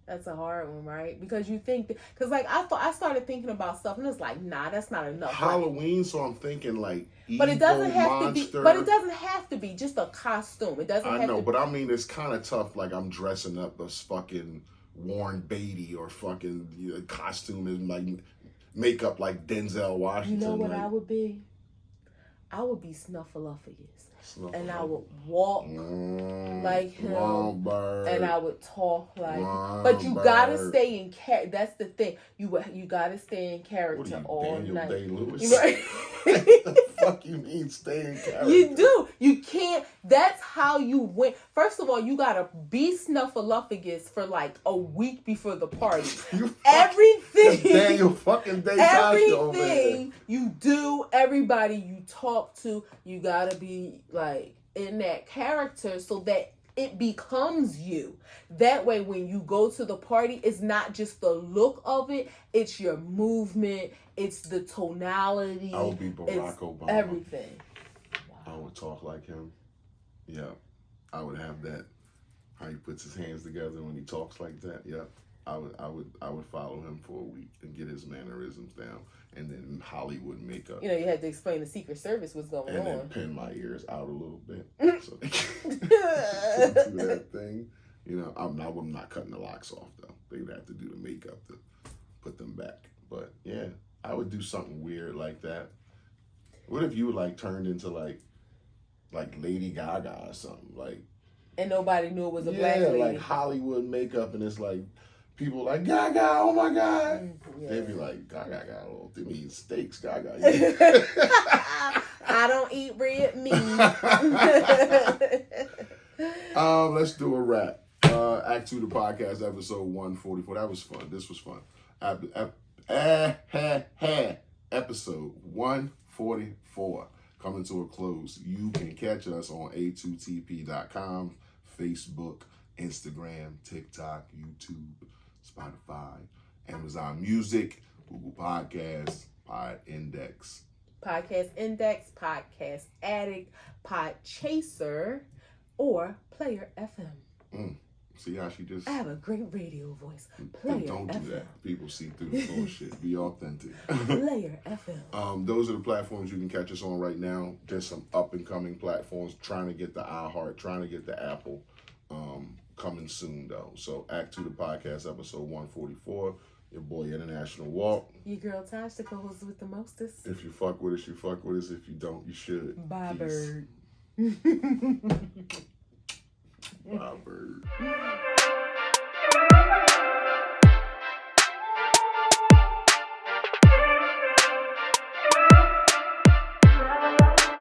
That's a hard one, right? Because you think, because like I started thinking about stuff, and it's like, nah, that's not enough. Halloween, right? So I'm thinking like evil but it doesn't have monster. to be. But it doesn't have to be just a costume. It doesn't. I know, but I mean, it's kind of tough. Like I'm dressing up as fucking Warren Beatty or fucking costume and like makeup like Denzel Washington. You know what like, I would be? I would be Snuffleupagus. And I would walk like him, and I would talk like him. But you gotta stay in character. That's the thing. You gotta stay in character all Daniel night. Day-Lewis? Right? What the fuck you mean stay in character? You do. You can't. That's how you win. First of all, you gotta be Snuffleupagus for like a week before the party. Everything. Daniel fucking Day. Everything you do, everybody you talk to, you gotta be like in that character so that it becomes you. That way when you go to the party, it's not just the look of it, it's your movement, it's the tonality. I would be Barack Obama. Everything. Wow. I would talk like him. Yeah. I would have that, how he puts his hands together when he talks like that. Yeah. I would follow him for a week and get his mannerisms down, and then Hollywood makeup. You had to explain the Secret Service was going on. And then pin my ears out a little bit so they can do that thing. I'm not cutting the locks off though. They'd have to do the makeup to put them back. But yeah, I would do something weird like that. What if you like turned into like Lady Gaga or something like? And nobody knew it was a black lady. Yeah, like Hollywood makeup, and it's like people like Gaga, oh my God. Yeah. They'd be like, Gaga got a little, they mean steaks, Gaga. I don't eat red meat. Let's do a wrap. Act 2 the podcast, episode 144. That was fun. This was fun. Episode 144 coming to a close. You can catch us on A2TP.com, Facebook, Instagram, TikTok, YouTube, Spotify, Amazon Music, Google Podcasts, Pod Index, Podcast Addict, Pod Chaser, or Player FM. See how she just... I have a great radio voice. Player Don't FM. do that. People see through the bullshit. Be authentic. Player FM. Those are the platforms you can catch us on right now. Just some up-and-coming platforms. Trying to get the iHeart, trying to get the Apple. Coming soon, though. So, Act 2 the podcast, episode 144. Your boy, International Walk. Your girl, Taj, the co-host with the mostest. If you fuck with us, you fuck with us. If you don't, you should. Bye, Peace. bird. Bye, bird.